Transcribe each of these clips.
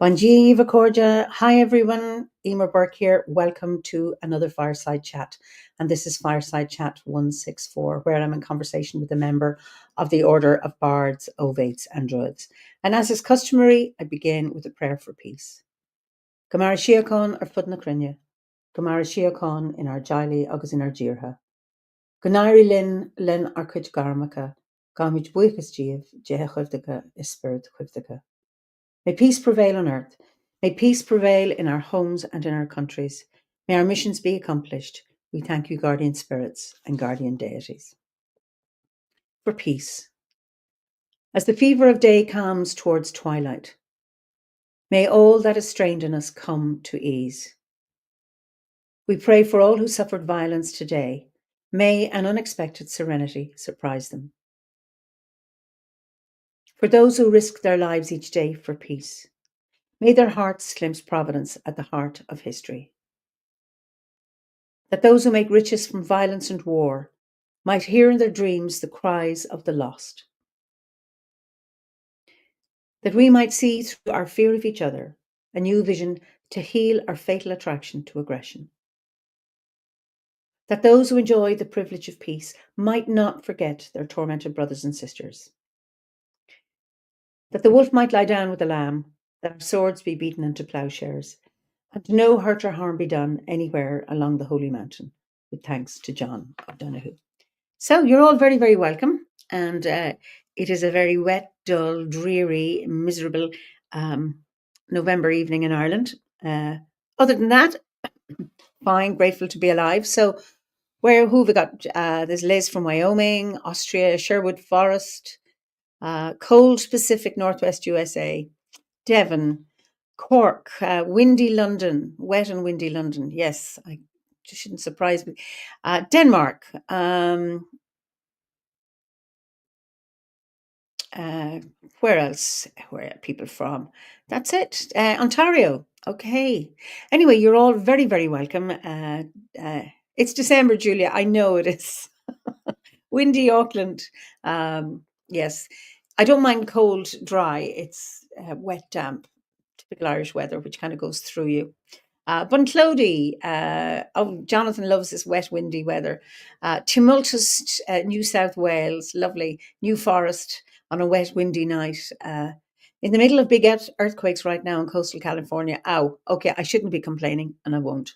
Bonji Vakorja. Hi everyone, Eimear Burke here. Welcome to another Fireside Chat. And this is Fireside Chat 164, where I'm in conversation with a member of the Order of Bards, Ovates and Druids. And as is customary, I begin with a prayer for peace. Gamara Shiakon ar fud na crinne. Gamara Shiakon in our Jili agus in our Jirha. Gunairi lin ar cuid garmacha. Gamid buichas dív, jehe chuvdacha, is spirit chuvdacha. May peace prevail on earth. May peace prevail in our homes and in our countries. May our missions be accomplished. We thank you, guardian spirits and guardian deities. For peace. As the fever of day calms towards twilight, may all that is strained in us come to ease. We pray for all who suffered violence today. May an unexpected serenity surprise them. For those who risk their lives each day for peace, may their hearts glimpse providence at the heart of history. That those who make riches from violence and war might hear in their dreams the cries of the lost. That we might see through our fear of each other a new vision to heal our fatal attraction to aggression. That those who enjoy the privilege of peace might not forget their tormented brothers and sisters. That the wolf might lie down with the lamb, that our swords be beaten into ploughshares, and no hurt or harm be done anywhere along the Holy Mountain, with thanks to John O'Donoghue. So you're all very, very welcome. And it is a very wet, dull, dreary, miserable November evening in Ireland. Other than that, fine, grateful to be alive. So who have we got? There's Liz from Wyoming, Austria, Sherwood Forest, cold Pacific Northwest USA, Devon, Cork, windy London, wet and windy London. Yes, I just shouldn't surprise me. Denmark, where else? Where are people from? That's it. Ontario. Okay. Anyway, you're all very, very welcome. It's December, Julia. I know it is. Windy Auckland. Yes. I don't mind cold, dry. It's wet, damp. Typical Irish weather, which kind of goes through you. Bunclody. Jonathan loves this wet, windy weather. Tumultuous New South Wales. Lovely. New Forest on a wet, windy night. In the middle of big earthquakes right now in coastal California. Ow. Okay, I shouldn't be complaining, and I won't.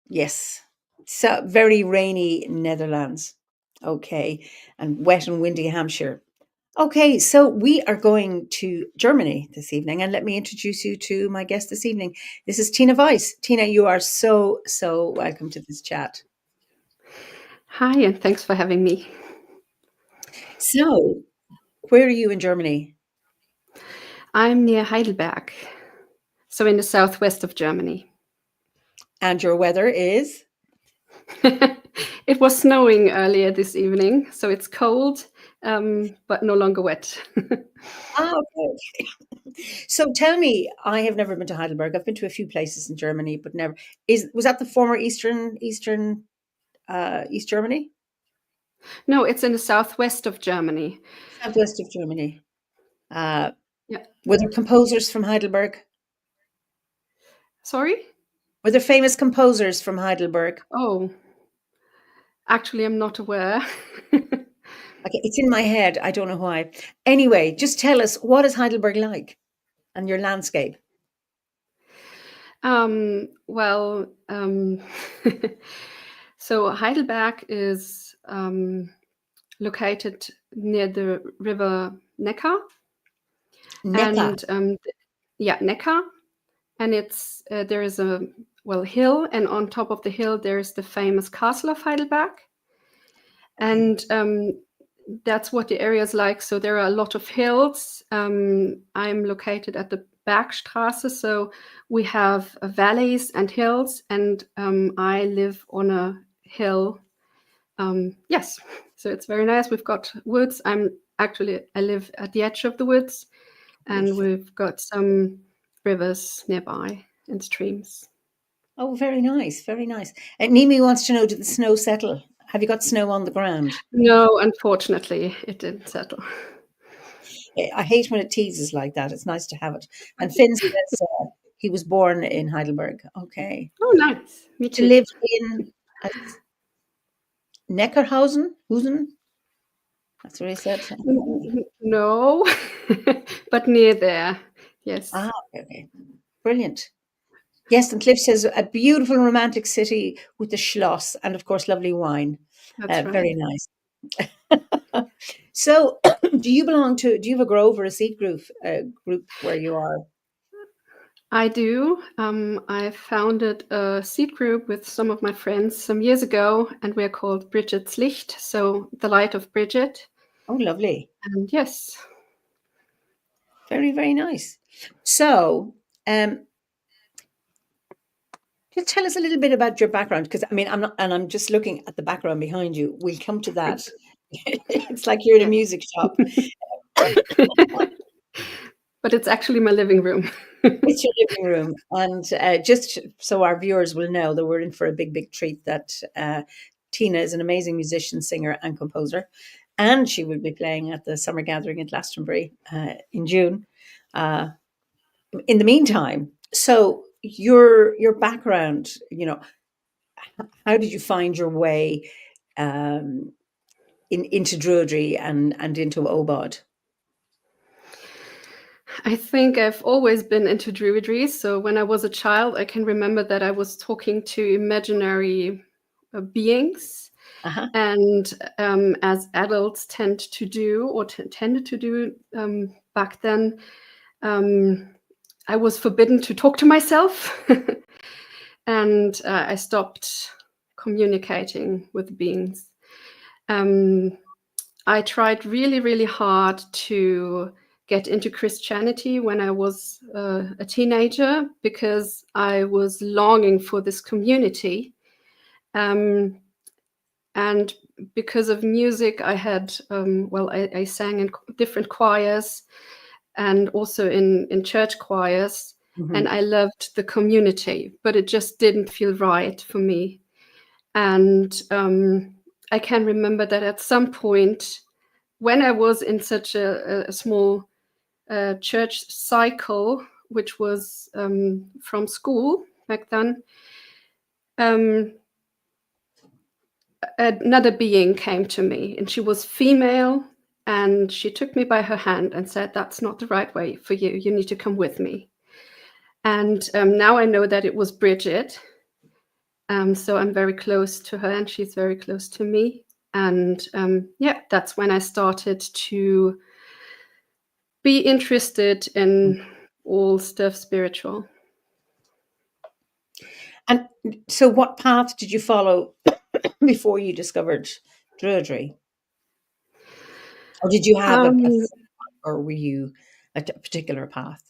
Yes. So very rainy Netherlands. Okay. And wet and windy Hampshire. Okay, so we are going to Germany this evening, and let me introduce you to my guest this evening. This is Tina Weiss. Tina, you are so welcome to this chat. Hi, and thanks for having me. So, where are you in Germany? I'm near Heidelberg, so in the southwest of Germany. And your weather is? It was snowing earlier this evening, so it's cold, but no longer wet. Okay. So tell me, I have never been to Heidelberg. I've been to a few places in Germany, but never. Was that the former East Germany? No, it's in the southwest of Germany. Southwest of Germany. Yeah. Were there composers from Heidelberg? Sorry? Were there famous composers from Heidelberg? Oh, actually, I'm not aware. Okay, it's in my head. I don't know why. Anyway, just tell us, what is Heidelberg like and your landscape? Well, so Heidelberg is located near the river Neckar. Neckar. And Neckar. And it's there is a hill, and on top of the hill there's the famous castle of Heidelberg. And that's what the area is like. So there are a lot of hills. I'm located at the Bergstraße, so we have valleys and hills, and I live on a hill. Yes, so it's very nice. We've got woods. I live at the edge of the woods, and we've got some rivers nearby and streams. Oh, very nice, very nice. And Nimi wants to know, did the snow settle? Have you got snow on the ground? No, unfortunately, it didn't settle. I hate when it teases like that. It's nice to have it. And Finn says he was born in Heidelberg. Okay. Oh, nice. Me He too. lived in Neckarhausen? Husen? That's what he said. No, but near there. Yes, Ah, okay. Brilliant. Yes, and Cliff says a beautiful romantic city with the Schloss and, of course, lovely wine. that's Very right. nice. So, do you have a grove or a seed group where you are? I do. I founded a seed group with some of my friends some years ago, and we're called Bridget's Licht, so the light of Bridget. Oh, lovely. And yes, Very, very nice. So, just tell us a little bit about your background, because I mean, I'm just looking at the background behind you. We'll come to that. It's like you're in a yeah. music shop. But it's actually my living room. It's your living room. And just so our viewers will know that we're in for a big, big treat, that Tina is an amazing musician, singer, and composer. And she will be playing at the summer gathering at Glastonbury in June. Uh, in the meantime, so your background, how did you find your way into Druidry and into Obod? I think I've always been into Druidry. So when I was a child, I can remember that I was talking to imaginary beings. Uh-huh. And as adults tend to do, or tended to do back then, I was forbidden to talk to myself. And I stopped communicating with beings. I tried really, really hard to get into Christianity when I was a teenager because I was longing for this community. And because of music, I had, I sang in different choirs and also in church choirs. Mm-hmm. And I loved the community, but it just didn't feel right for me. And I can remember that at some point, when I was in such a small church cycle, which was from school back then, another being came to me, and she was female, and she took me by her hand and said, "That's not the right way for you. You need to come with me." And now I know that it was Bridget. So I'm very close to her, and she's very close to me. And that's when I started to be interested in all stuff spiritual. And so, what path did you follow before you discovered Druidry? Or did you have Um, or were you a particular path?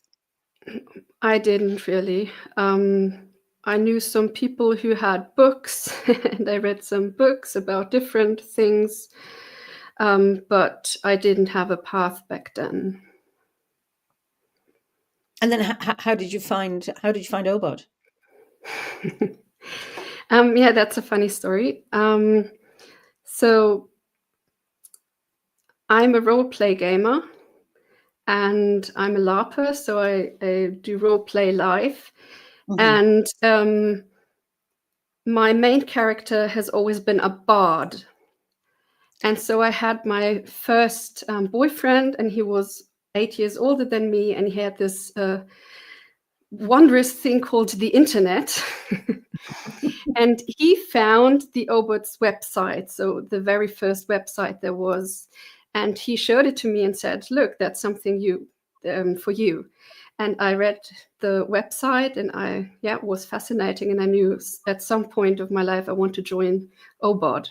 I didn't really. I knew some people who had books, and I read some books about different things, but I didn't have a path back then. And then, how did you find Obod? That's a funny story. So I'm a role play gamer, and I'm a LARPer, so I do role play live. Mm-hmm. And my main character has always been a bard. And so I had my first boyfriend, and he was 8 years older than me, and he had this wondrous thing called the internet. And he found the Obod's website, so the very first website there was, and he showed it to me and said, "Look, that's something for you." And I read the website, and it was fascinating, and I knew at some point of my life I want to join Obod.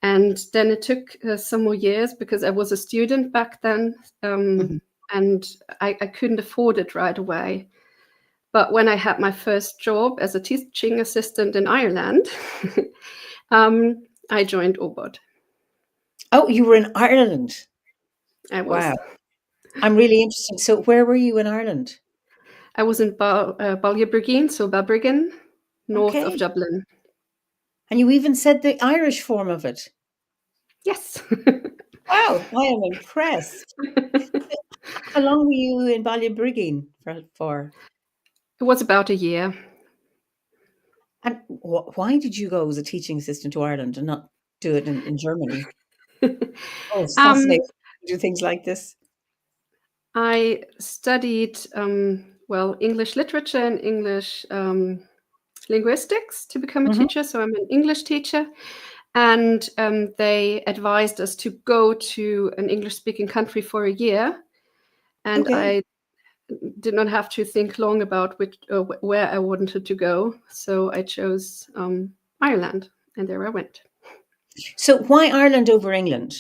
And then it took some more years because I was a student back then, Mm-hmm. and I couldn't afford it right away. But when I had my first job as a teaching assistant in Ireland, I joined Obod. Oh, you were in Ireland. I was. Wow. I'm really interested. So, where were you in Ireland? I was in Ballyobrigeen, so Balbriggan, north of Okay. Dublin. And you even said the Irish form of it. Yes. Wow, I am impressed. How long were you in Ballybrigine for? It was about a year. And why did you go as a teaching assistant to Ireland and not do it in Germany? Oh, it's um, fascinating to do things like this. I studied well, English literature and English linguistics to become a Hmm. teacher. So I'm an English teacher, and they advised us to go to an English-speaking country for a year, and Okay. I did not have to think long about where I wanted to go. So I chose Ireland, and there I went. So why Ireland over England?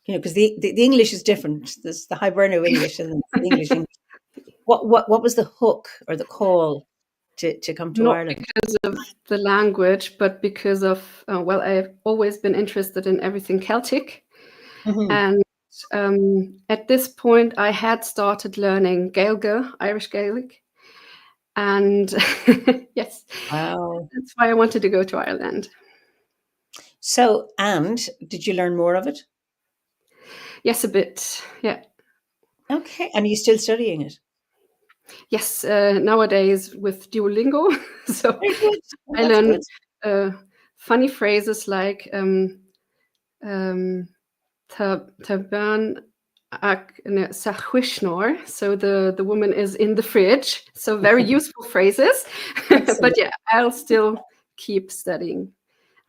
Because the English is different. There's the Hiberno English and the English. What was the hook or the call to come to Not Ireland? because of the language, but because of well, I've always been interested in everything Celtic, Hmm. and at this point, I had started learning Gaeilge, Irish Gaelic, and yes, Wow. that's why I wanted to go to Ireland. So, and did you learn more of it? Yes, a bit. Yeah. Okay. And are you still studying it? Yes, nowadays with Duolingo, so Very good. Well, I that's good. learn uh, funny phrases like um, taban ac sa chwisnor. So the woman is in the fridge. So very useful phrases. But Excellent. yeah, I'll still keep studying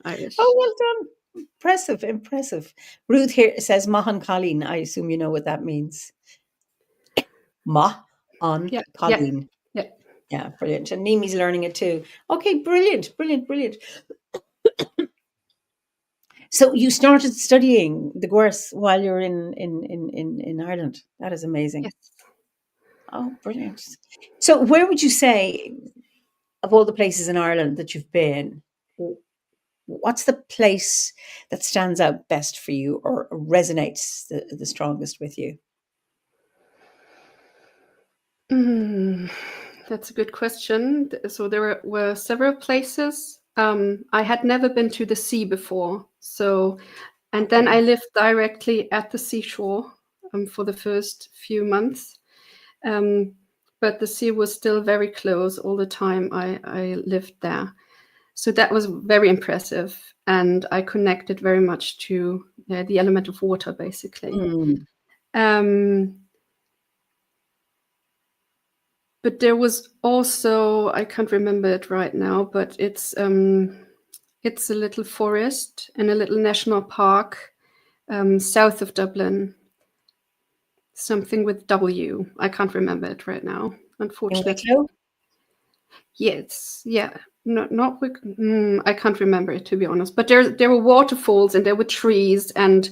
Irish. Oh, well done. Impressive, impressive. Ruth here says Mahan Colleen. I assume you know what that means. Ma on Yeah, yeah, Colleen. yeah. Yeah, brilliant. And Nimi's learning it too. Okay, brilliant, brilliant, brilliant. So you started studying the Gwers while you're in Ireland. That is amazing. Yes. Oh, brilliant. So where would you say, of all the places in Ireland that you've been, what's the place that stands out best for you or resonates the strongest with you? Mm, that's a good question. So there were several places. I had never been to the sea before. So, and then I Okay. lived directly at the seashore for the first few months. Um, but the sea was still very close all the time I lived there. So that was very impressive. And I connected very much to the element of water, basically. Mm. Um, but there was also, I can't remember it right now, but it's a little forest and a little national park south of Dublin. Something with W. I can't remember it right now, In unfortunately. Wicklow? Yes, yeah, not I can't remember it, to be honest. But there were waterfalls and there were trees, and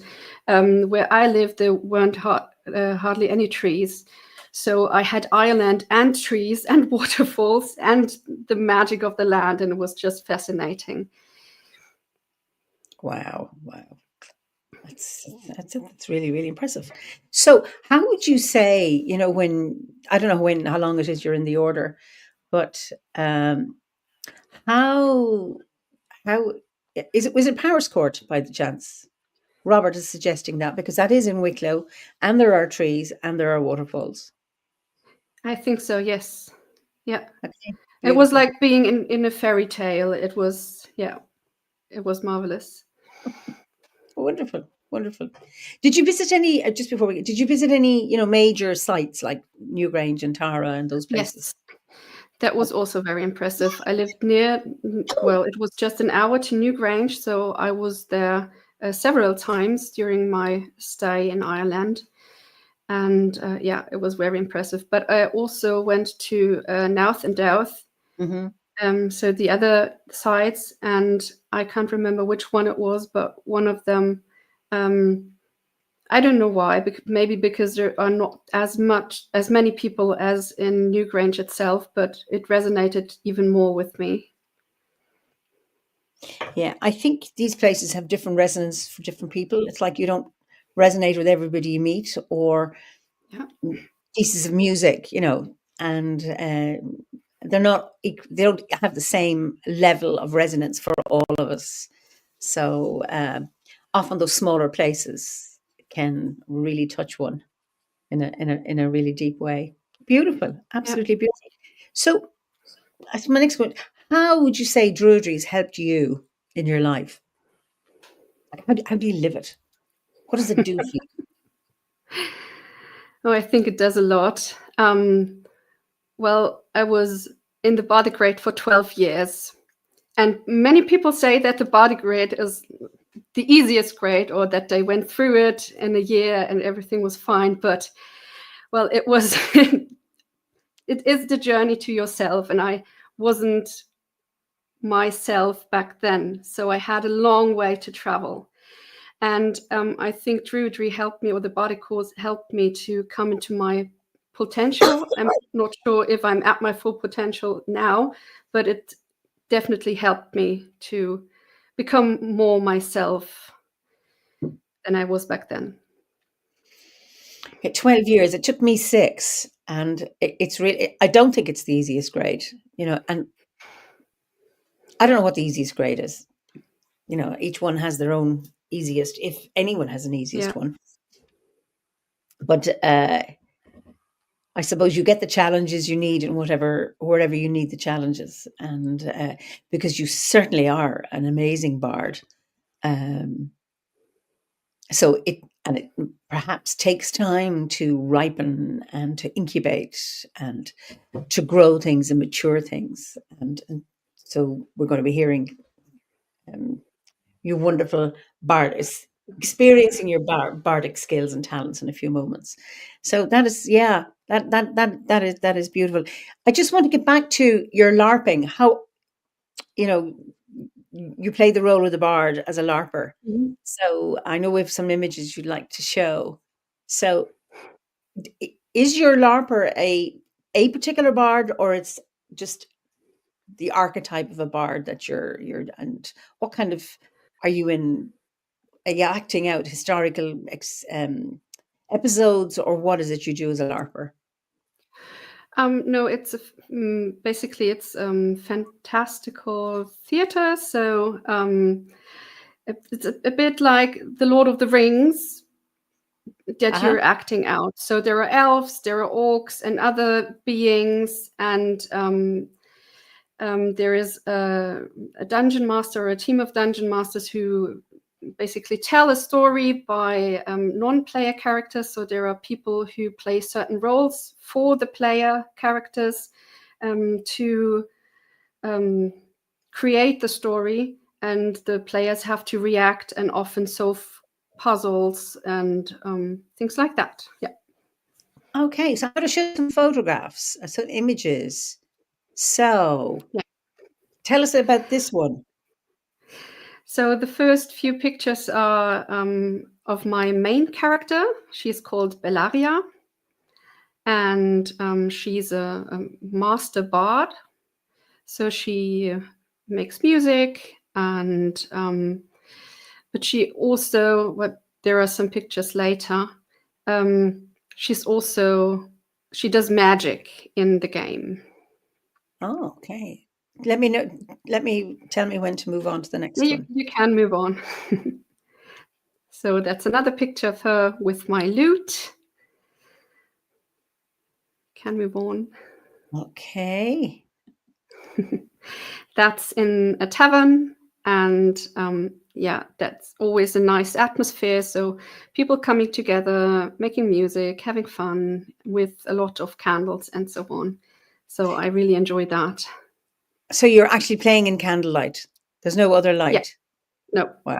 where I lived, there weren't hardly any trees. So I had island and trees and waterfalls and the magic of the land, and it was just fascinating. Wow, wow. That's really, really impressive. So how would you say, when I don't know how long it is you're in the order, but how how is it was it Powers Court by the chance? Robert is suggesting that because that is in Wicklow and there are trees and there are waterfalls. I think so. Yes, yeah. Okay, It was beautiful. like being in a fairy tale. It was, yeah, it was marvelous. Wonderful, wonderful. Did you visit any, just before did you visit any, major sites like Newgrange and Tara and those places? Yes, that was also very impressive. I lived near, well, it was just an hour to Newgrange, so I was there several times during my stay in Ireland. And yeah, it was very impressive. But I also went to Nouth and Dowth, Hmm. so the other sites, and I can't remember which one it was, but one of them, um, I don't know why. Maybe because there are not as many people as in Newgrange itself, but it resonated even more with me. Yeah, I think these places have different resonance for different people. It's like you don't resonate with everybody you meet, or Yeah. pieces of music, and they don't have the same level of resonance for all of us. So often those smaller places can really touch one in a really deep way. Beautiful, absolutely beautiful. So, that's my next one. How would you say Druidry has helped you in your life? Like, how do you live it? What does it do for you? Oh, I think it does a lot. Well, I was in the Bardic grade for 12 years. And many people say that the Bardic grade is the easiest grade, or that they went through it in a year and everything was fine. But, well, it was, it is the journey to yourself. And I wasn't myself back then. So I had a long way to travel. And I think Druidry helped me, or the Bardic course helped me to come into my potential. I'm not sure if I'm at my full potential now, but it definitely helped me to become more myself than I was back then. Okay, 12 years. It took me 6, and it's really. I don't think it's the easiest grade, and I don't know what the easiest grade is. Each one has their own easiest, if anyone has an easiest one. But I suppose you get the challenges you need in wherever you need the challenges, and because you certainly are an amazing bard. So it perhaps takes time to ripen and to incubate and to grow things and mature things, and so we're going to be hearing your wonderful bard experiencing your bardic skills and talents in a few moments. So that is, yeah, that is beautiful. I just want to get back to your LARPing. How you play the role of the bard as a LARPer. Mhm. So I know we have some images you'd like to show. So is your LARPer a particular bard, or it's just the archetype of a bard that you're and what kind of are you in? Are you acting out historical episodes, or what is it you do as a LARPer? No, it's basically it's fantastical theater. So it's a bit like the Lord of the Rings that you're acting out. So there are elves, there are orcs, and other beings, and there is a dungeon master or a team of dungeon masters who basically tell a story by non-player characters. So there are people who play certain roles for the player characters to create the story, and the players have to react and often solve puzzles and things like that. Yeah. Okay, so I'm going to show some photographs, some images. So Yeah. tell us about this one. So the first few pictures are of my main character. She's called Bellaria, and she's a master bard. So she makes music, and but she also, there are some pictures later. She does magic in the game. Oh, okay. Let me know. Tell me when to move on to the next one. You can move on. So that's another picture of her with my lute. Can move on. Okay. That's in a tavern, and that's always a nice atmosphere. So people coming together, making music, having fun with a lot of candles and so on. So I really enjoy that. So you're actually playing in candlelight. There's no other light. Yeah. No. Wow.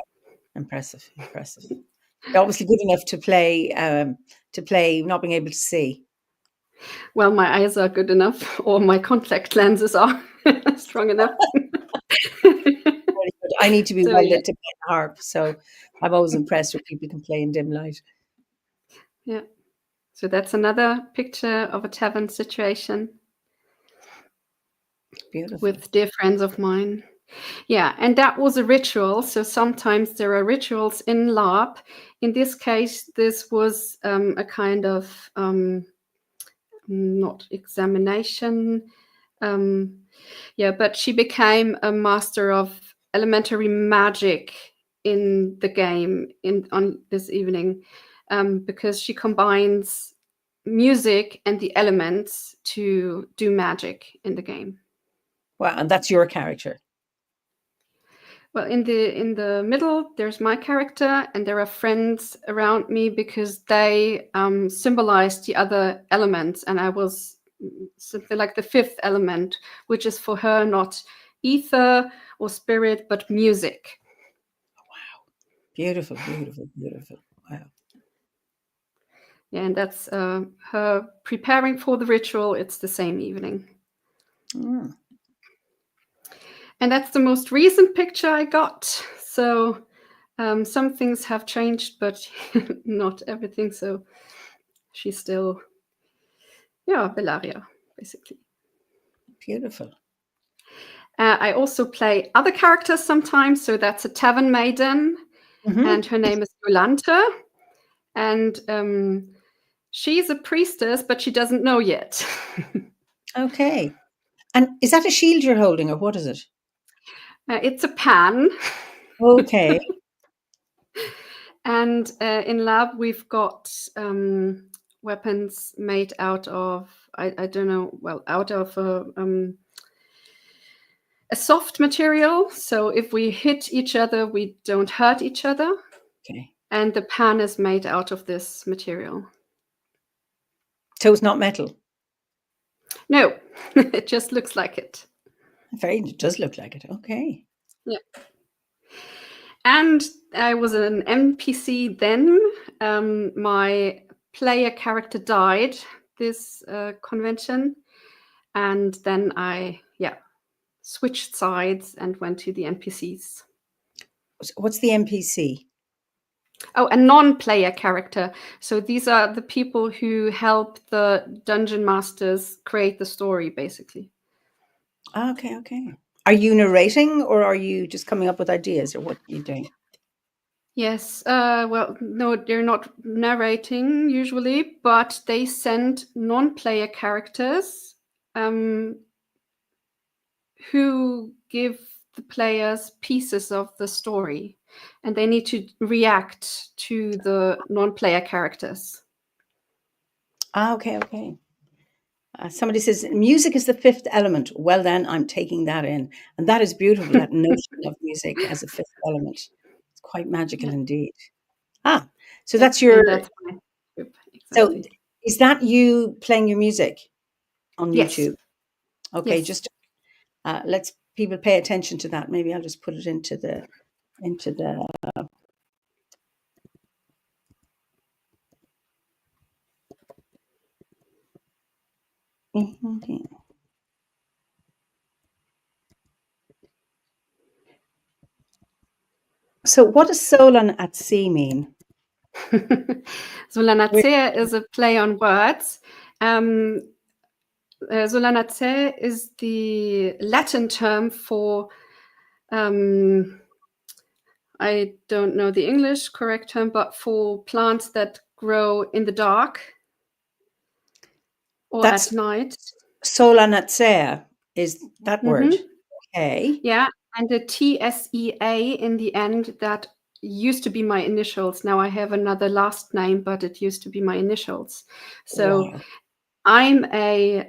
Impressive. You're obviously good enough to play not being able to see. Well, my eyes are good enough, or my contact lenses are strong enough. I need to be So, well yeah. lit to play the harp, so I'm always impressed when people can play in dim light. Yeah. So that's another picture of a tavern situation. Beautiful. With dear friends of mine. Yeah, and that was a ritual. So sometimes there are rituals in LARP. In this case, this was a kind of not examination. But she became a master of elementary magic in the game on this evening. because she combines music and the elements to do magic in the game. Wow, and that's your character. Well, in the middle, there's my character, and there are friends around me because they symbolize the other elements, and I was something like the fifth element, which is for her not ether or spirit, but music. Wow, beautiful, beautiful, beautiful. Wow. Yeah, and that's her preparing for the ritual. It's the same evening. Mm. And that's the most recent picture I got. So some things have changed, but not everything. So she's still, Bellaria, basically. Beautiful. I also play other characters sometimes. So that's a tavern maiden, and her name is Yolante. And she's a priestess, but she doesn't know yet. Okay. And is that a shield you're holding, or what is it? It's a pan. Okay. And in lab, we've got weapons made out of, I don't know, well, out of a soft material. So if we hit each other, we don't hurt each other. Okay. And the pan is made out of this material. So it's not metal? No, it just looks like it. It does look like it. Okay. Yeah. And I was an NPC then. My player character died this convention. And then I, switched sides and went to the NPCs. What's the NPC? Oh, a non-player character. So these are the people who help the dungeon masters create the story, basically. Okay, okay. Are you narrating, or are you just coming up with ideas, or what are you doing? Yes. Well, no, they're not narrating usually, but they send non-player characters who give the players pieces of the story, and they need to react to the non-player characters. Okay, okay. Somebody says music is the fifth element. Well, then I'm taking that in, and that is beautiful. That notion of music as a fifth element, it's quite magical indeed. So that's your. And that's my group, exactly. So is that you playing your music on Yes. YouTube? Okay, Yes. just let's people pay attention to that. Maybe I'll just put it into the. So what does Solan at sea mean? Solanacea is a play on words. Solanacea is the Latin term for, I don't know the English correct term, but for plants that grow in the dark or That's at night. Solanatsea is that word. Okay. Yeah, and the TSEA in the end, that used to be my initials. Now I have another last name, but it used to be my initials. So Wow. I'm a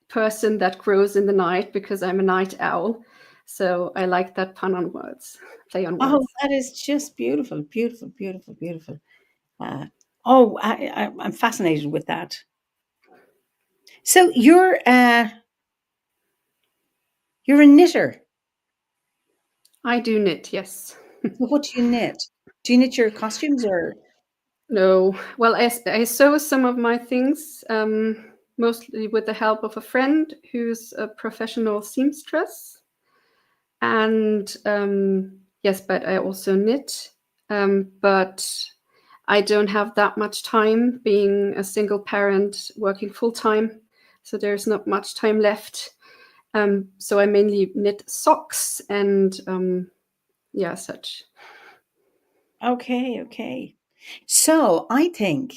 person that grows in the night because I'm a night owl. So I like that pun on words, play on words. Oh, that is just beautiful, beautiful, beautiful, beautiful. I'm fascinated with that. So you're a knitter. I do knit, yes. So what do you knit? Do you knit your costumes, or? No, well, I sew some of my things, mostly with the help of a friend who's a professional seamstress. And yes, but I also knit. But I don't have that much time being a single parent working full time. So there's not much time left. So I mainly knit socks and such. Okay, okay. So I think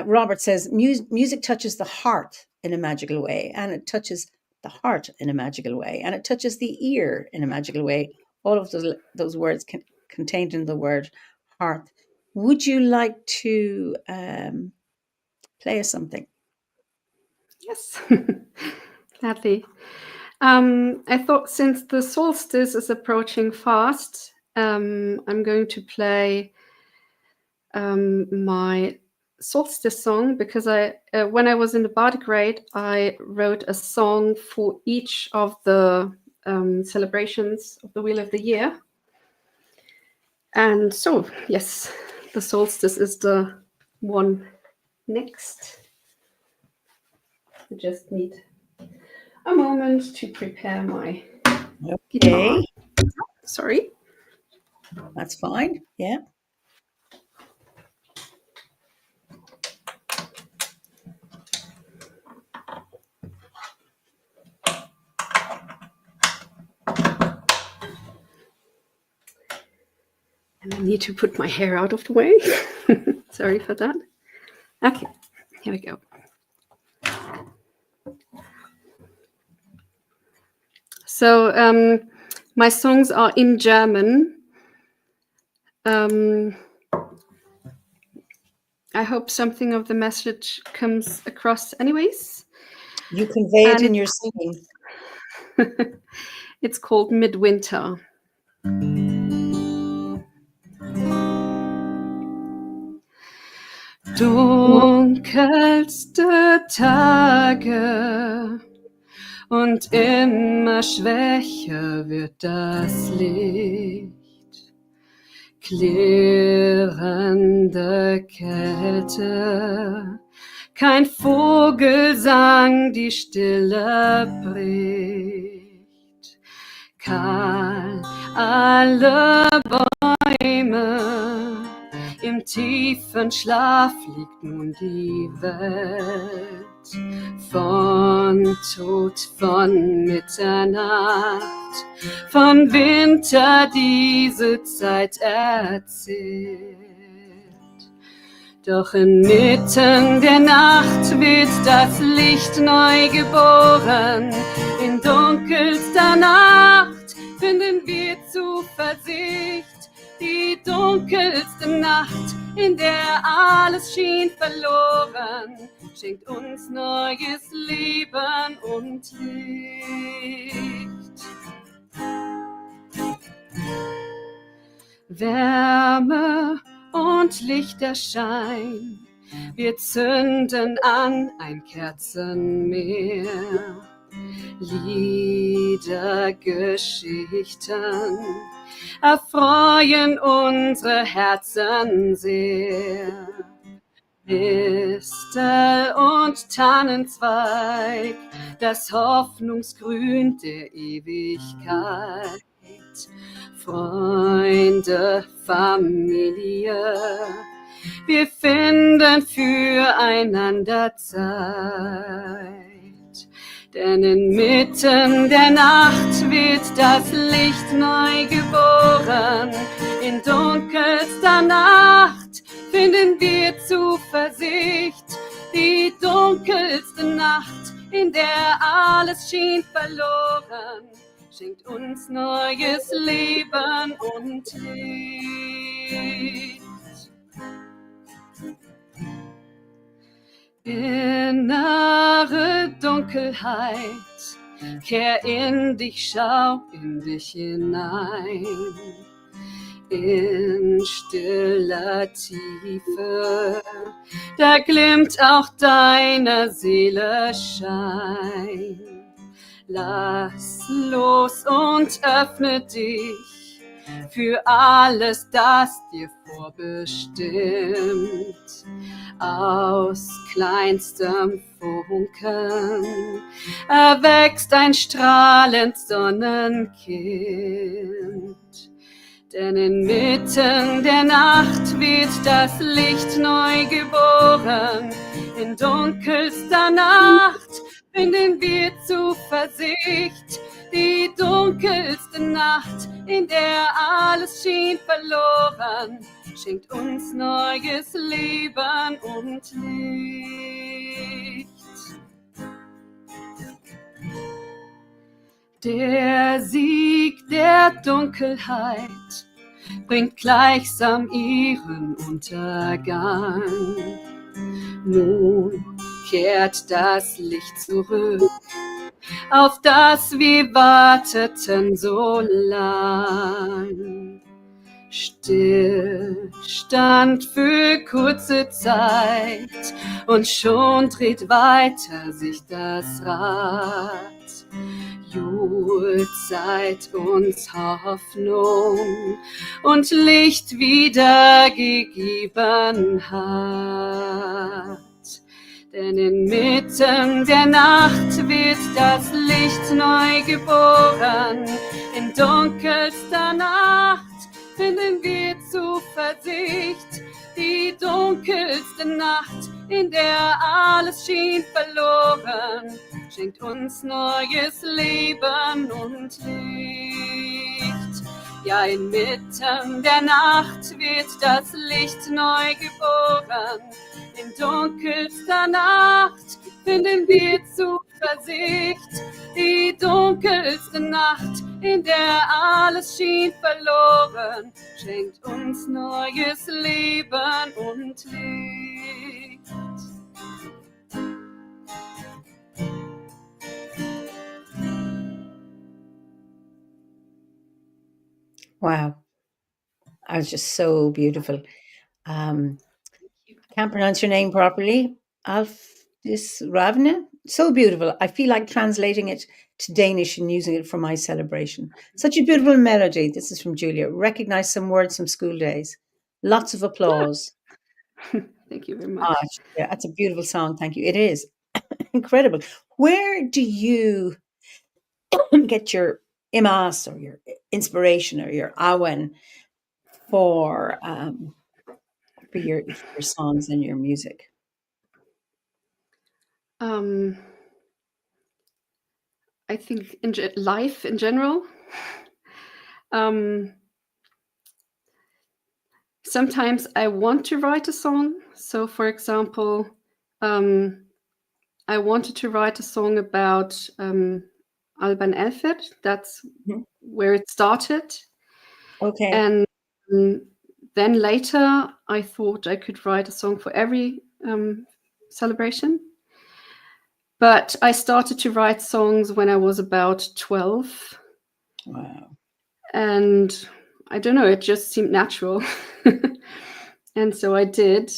Robert says music touches the heart in a magical way, and it touches the heart in a magical way, and it touches the ear in a magical way. All of those words contained in the word heart. Would you like to play us something? Yes, gladly. I thought since the solstice is approaching fast, I'm going to play my solstice song because when I was in the bardic grade, I wrote a song for each of the celebrations of the Wheel of the Year. And so, yes, the solstice is the one next. I just need a moment to prepare my guitar. Okay, Sorry. that's fine. Yeah. And I need to put my hair out of the way. Sorry for that. Okay, here we go. So my songs are in German. I hope something of the message comes across anyways. You convey it in your singing. It's called Midwinter. Dunkelste Tage und immer schwächer wird das Licht. Klirrende Kälte, kein Vogelsang die Stille bricht. Kahl alle Bäume, im tiefen Schlaf liegt nun die Welt. Von Tod, von Mitternacht, von Winter diese Zeit erzählt. Doch inmitten der Nacht wird das Licht neu geboren. In dunkelster Nacht finden wir Zuversicht. Die dunkelste Nacht, in der alles schien verloren, schenkt uns neues Leben und Licht. Wärme und Lichterschein, wir zünden an ein Kerzenmeer. Lieder, Geschichten erfreuen unsere Herzen sehr. Mistel und Tannenzweig, das Hoffnungsgrün der Ewigkeit. Freunde, Familie, wir finden füreinander Zeit. Denn inmitten der Nacht wird das Licht neu geboren. In dunkelster Nacht finden wir Zuversicht. Die dunkelste Nacht, in der alles schien verloren, schenkt uns neues Leben und Licht. Innere Dunkelheit, kehr in dich, schau in dich hinein. In stiller Tiefe, da glimmt auch deiner Seele Schein. Lass los und öffne dich für alles, das dir vorbestimmt. Aus kleinstem Funken erwächst ein strahlend Sonnenkind. Denn inmitten der Nacht wird das Licht neu geboren. In dunkelster Nacht finden wir Zuversicht. Die dunkelste Nacht, in der alles schien verloren, schenkt uns neues Leben und Licht. Der Sieg der Dunkelheit bringt gleichsam ihren Untergang. Nun kehrt das Licht zurück, auf das wir warteten so lang. Stillstand für kurze Zeit und schon dreht weiter sich das Rad. Julzeit uns Hoffnung und Licht wiedergegeben hat. Denn inmitten der Nacht wird das Licht neu geboren. In dunkelster Nacht finden wir Zuversicht. Die dunkelste Nacht, in der alles schien verloren, schenkt uns neues Leben und Licht. Ja, inmitten der Nacht wird das Licht neu geboren. In dunkelster Nacht finden wir Zuversicht. Die dunkelste Nacht, in der alles schien verloren, schenkt uns neues Leben und Licht. Wow. I was just so beautiful. I can't pronounce your name properly. Alfdis Ravne. So beautiful. I feel like translating it to Danish and using it for my celebration. Such a beautiful melody. This is from Julia. Recognize some words from school days. Lots of applause. Thank you very much. Yeah, that's a beautiful song. Thank you. It is incredible. Where do you get your imas or your inspiration or your awen for your songs and your music? I think life in general. Sometimes I want to write a song. So, for example, I wanted to write a song about Alban Elfert. That's where it started. Okay. And then later, I thought I could write a song for every celebration. But I started to write songs when I was about 12. Wow. And I don't know, it just seemed natural. And so I did.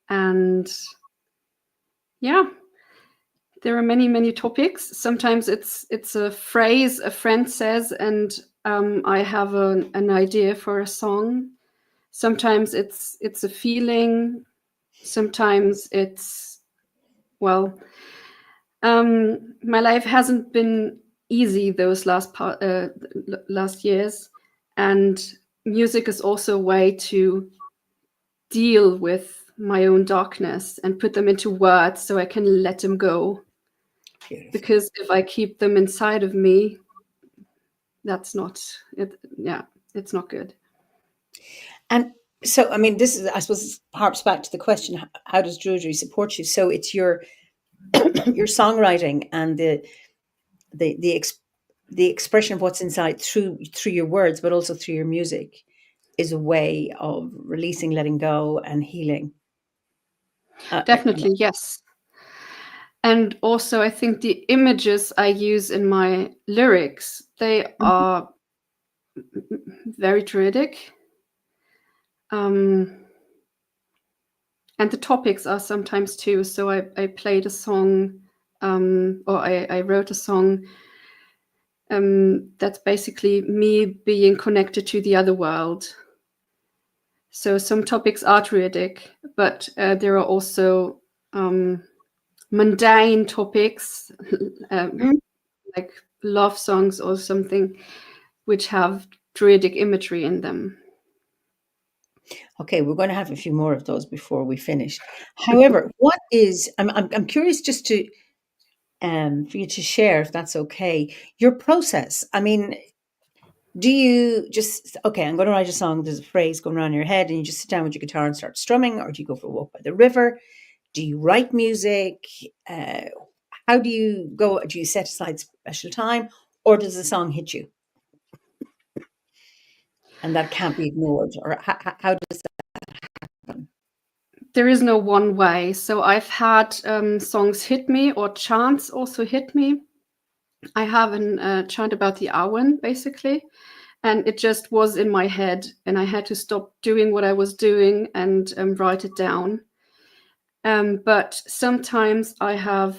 And yeah, there are many, many topics. Sometimes it's a phrase a friend says, and I have an idea for a song. Sometimes it's a feeling. Sometimes it's, well, my life hasn't been easy those last years, and music is also a way to deal with my own darkness and put them into words so I can let them go. Beautiful. Because if I keep them inside of me, that's not it. Yeah, it's not good. And so, I mean, this is, I suppose, harps back to the question: how does Druidry support you? So it's your your songwriting and the expression of what's inside through your words, but also through your music, is a way of releasing, letting go, and healing. Definitely, yes. And also, I think the images I use in my lyrics, they are very druidic. And the topics are sometimes too. So I played a song, or I wrote a song that's basically me being connected to the other world. So some topics are druidic, but there are also mundane topics, like love songs or something, which have druidic imagery in them. Okay, we're going to have a few more of those before we finish. However, what is I'm curious just to for you to share, if that's okay, your process. I mean, do you just, okay, I'm going to write a song, there's a phrase going around in your head, and you just sit down with your guitar and start strumming, or do you go for a walk by the river? Do you write music? How do you go? Do you set aside special time, or does the song hit you? and that can't be ignored? Or how does that happen? There is no one way. So I've had songs hit me, or chants also hit me. I have a chant about the Awen, basically, and it just was in my head, and I had to stop doing what I was doing and write it down. But sometimes I have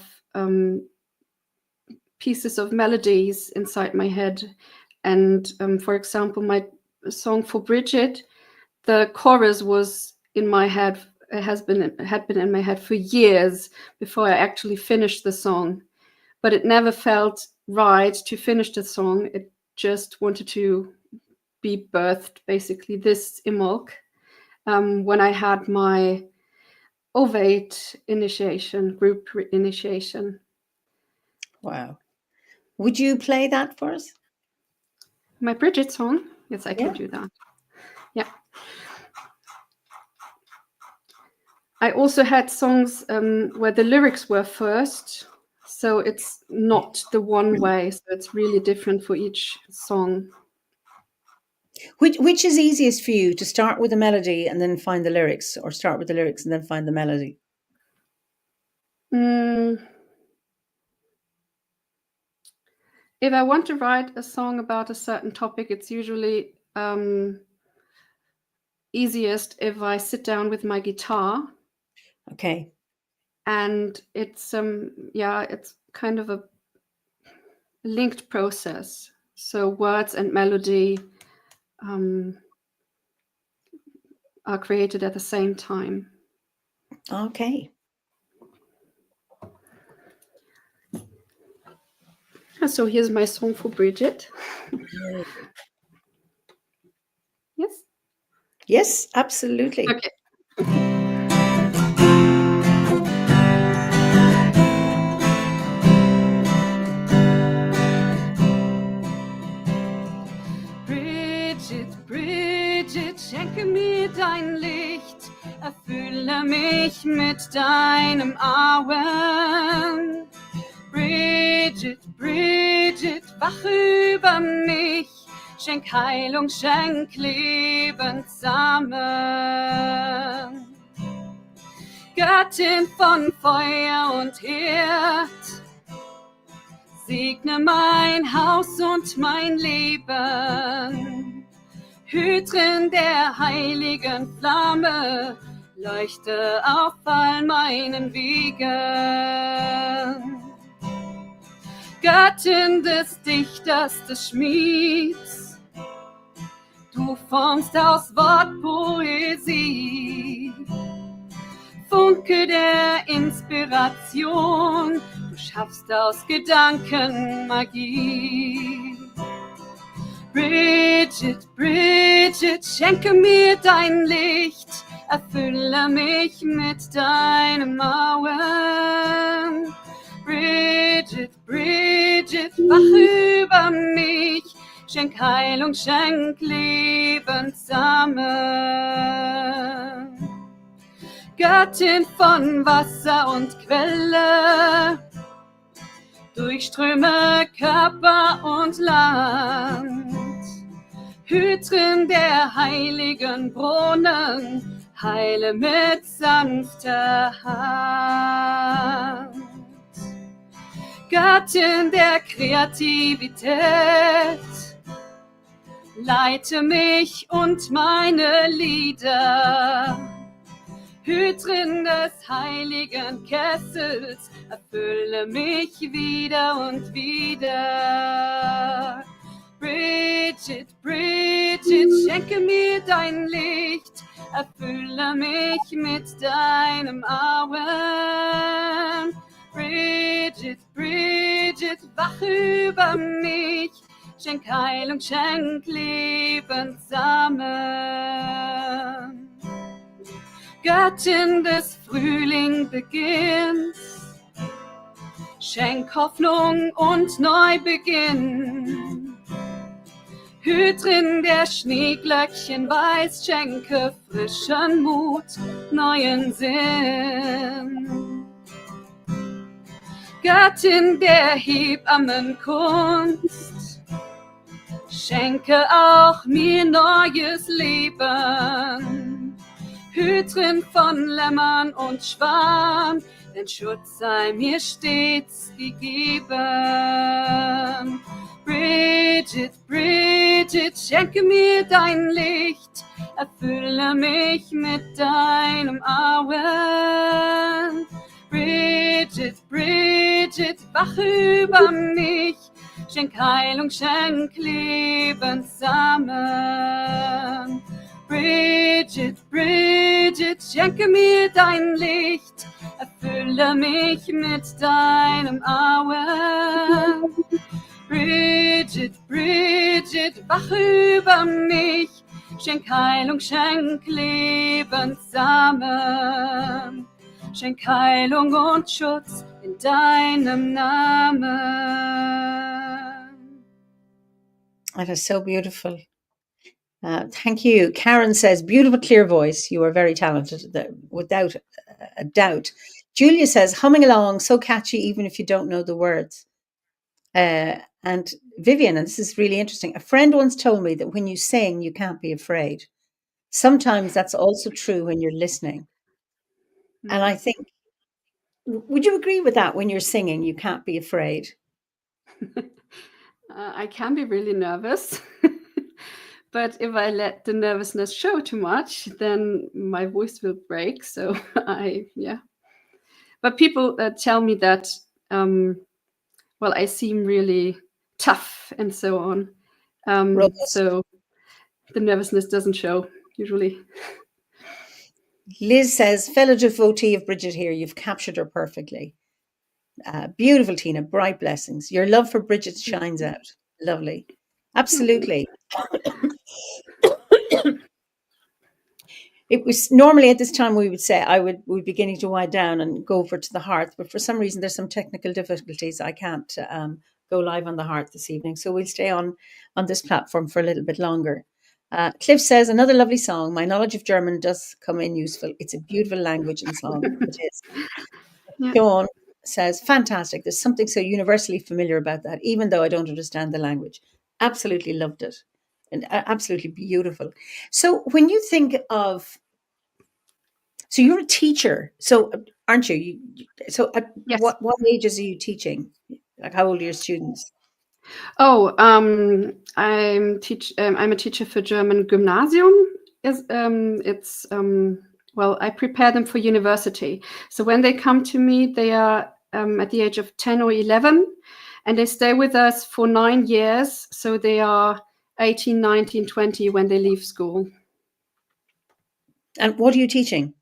pieces of melodies inside my head. And for example, my song for Bridget, the chorus was in my head. It had been in my head for years before I actually finished the song. But it never felt right to finish the song. It just wanted to be birthed, basically, this Imolc, when I had my Ovate initiation, group initiation. Wow. Would you play that for us? My Bridget song? Yes, I can do that. Yeah. I also had songs where the lyrics were first. So it's not the one way. So it's really different for each song. Which is easiest for you, to start with the melody and then find the lyrics, or start with the lyrics and then find the melody? If I want to write a song about a certain topic, it's usually easiest if I sit down with my guitar. Okay. And it's it's kind of a linked process. So words and melody are created at the same time. Okay. So here's my song for Bridget. Yes? Yes, absolutely. Okay. Bridget, Bridget, schenke mir dein Licht, erfülle mich mit deinem Auen. Bridget, Bridget, wach über mich, schenk Heilung, schenk Lebenssamen. Göttin von Feuer und Herd, segne mein Haus und mein Leben. Hüterin der heiligen Flamme, leuchte auf all meinen Wegen. Göttin des Dichters, des Schmieds, du formst aus Wort Poesie. Funke der Inspiration, du schaffst aus Gedanken Magie. Bridget, Bridget, schenke mir dein Licht, erfülle mich mit deinem Auen. Bridget, Bridget, wach über mich, schenk Heilung, schenk Lebenssamen. Göttin von Wasser und Quelle, durchströme Körper und Land. Hüterin der heiligen Brunnen, heile mit sanfter Hand. Göttin der Kreativität, leite mich und meine Lieder. Hüterin des heiligen Kessels, erfülle mich wieder und wieder. Bridget, Bridget, schenke mir dein Licht, erfülle mich mit deinem Auen. Bridget, Bridget, wach über mich, schenk Heilung, schenk Lebenssamen. Göttin des Frühlingbeginns, schenk Hoffnung und Neubeginn. Hüterin der Schneeglöckchen weiß, schenke frischen Mut, neuen Sinn. Göttin der Hebammenkunst, schenke auch mir neues Leben. Hüterin von Lämmern und Schwan, dein Schutz sei mir stets gegeben. Bridget, Bridget, schenke mir dein Licht, erfülle mich mit deinem Augen. Bridget, Bridget, wach über mich, schenk Heilung, schenk Lebenssamen. Bridget, Bridget, schenke mir dein Licht, erfülle mich mit deinem Augen. Bridget, Bridget, wach über mich, schenk Heilung, schenk Lebenssamen. Schenk Heilung und Schutz in deinem Namen. That is so beautiful. Thank you. Karen says, beautiful, clear voice. You are very talented, without a doubt. Julia says, humming along, so catchy, even if you don't know the words. And Vivian, and this is really interesting, a friend once told me that when you sing, you can't be afraid. Sometimes that's also true when you're listening. And I think, would you agree with that? When you're singing, you can't be afraid. I can be really nervous. But if I let the nervousness show too much, then my voice will break. So But people tell me that, I seem really tough and so on. So the nervousness doesn't show usually. Liz says, fellow devotee of Bridget here, you've captured her perfectly. Beautiful, Tina, bright blessings. Your love for Bridget shines out. Lovely. Absolutely. It was normally at this time we would say we'd beginning to wind down and go over to the hearth, but for some reason there's some technical difficulties. I can't go live on the hearth this evening, so we'll stay on this platform for a little bit longer. Cliff says, another lovely song. My knowledge of German does come in useful. It's a beautiful language and song. It is. Yeah. Dawn says, fantastic. There's something so universally familiar about that, even though I don't understand the language. Absolutely loved it. And absolutely beautiful. So when you think of, so you're a teacher, so aren't you? So at yes. What ages are you teaching? Like, how old are your students? Oh, I'm a teacher for German Gymnasium. I prepare them for university. So when they come to me, they are at the age of 10 or 11, and they stay with us for 9 years. So they are 18, 19, 20 when they leave school. And what are you teaching?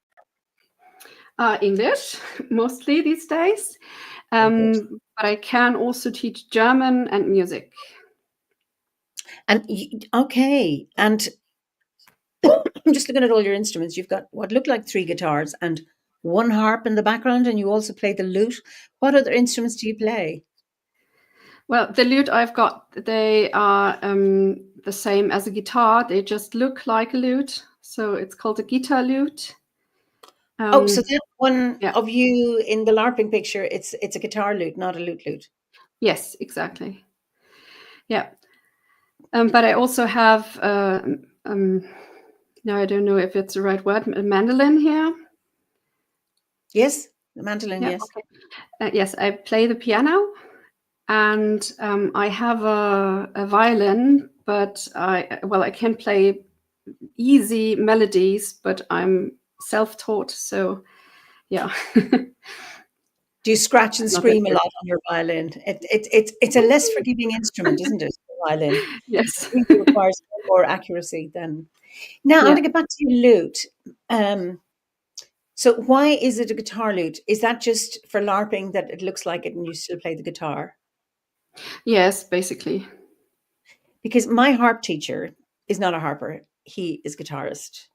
English, mostly these days. But I can also teach German and music. And okay, and I'm just looking at all your instruments. You've got what look like 3 guitars and 1 harp in the background, and you also play the lute. What other instruments do you play? Well, the lute I've got, they are the same as a guitar. They just look like a lute. So it's called a guitar lute. So that one of you in the LARPing picture, it's a guitar lute, not a lute. Yes, exactly. Yeah. But I also have, now I don't know if it's the right word, a mandolin here. Yes, the mandolin, yes. Okay. Yes, I play the piano, and I have a violin, but I can play easy melodies, but I'm self-taught, so yeah. Do you scratch and scream a lot on your violin? It's a less forgiving instrument, isn't it? The violin. Yes. It really requires more accuracy than. Now, I want to get back to your lute. So why is it a guitar lute? Is that just for LARPing that it looks like it and you still play the guitar? Yes, basically. Because my harp teacher is not a harper. He is a guitarist.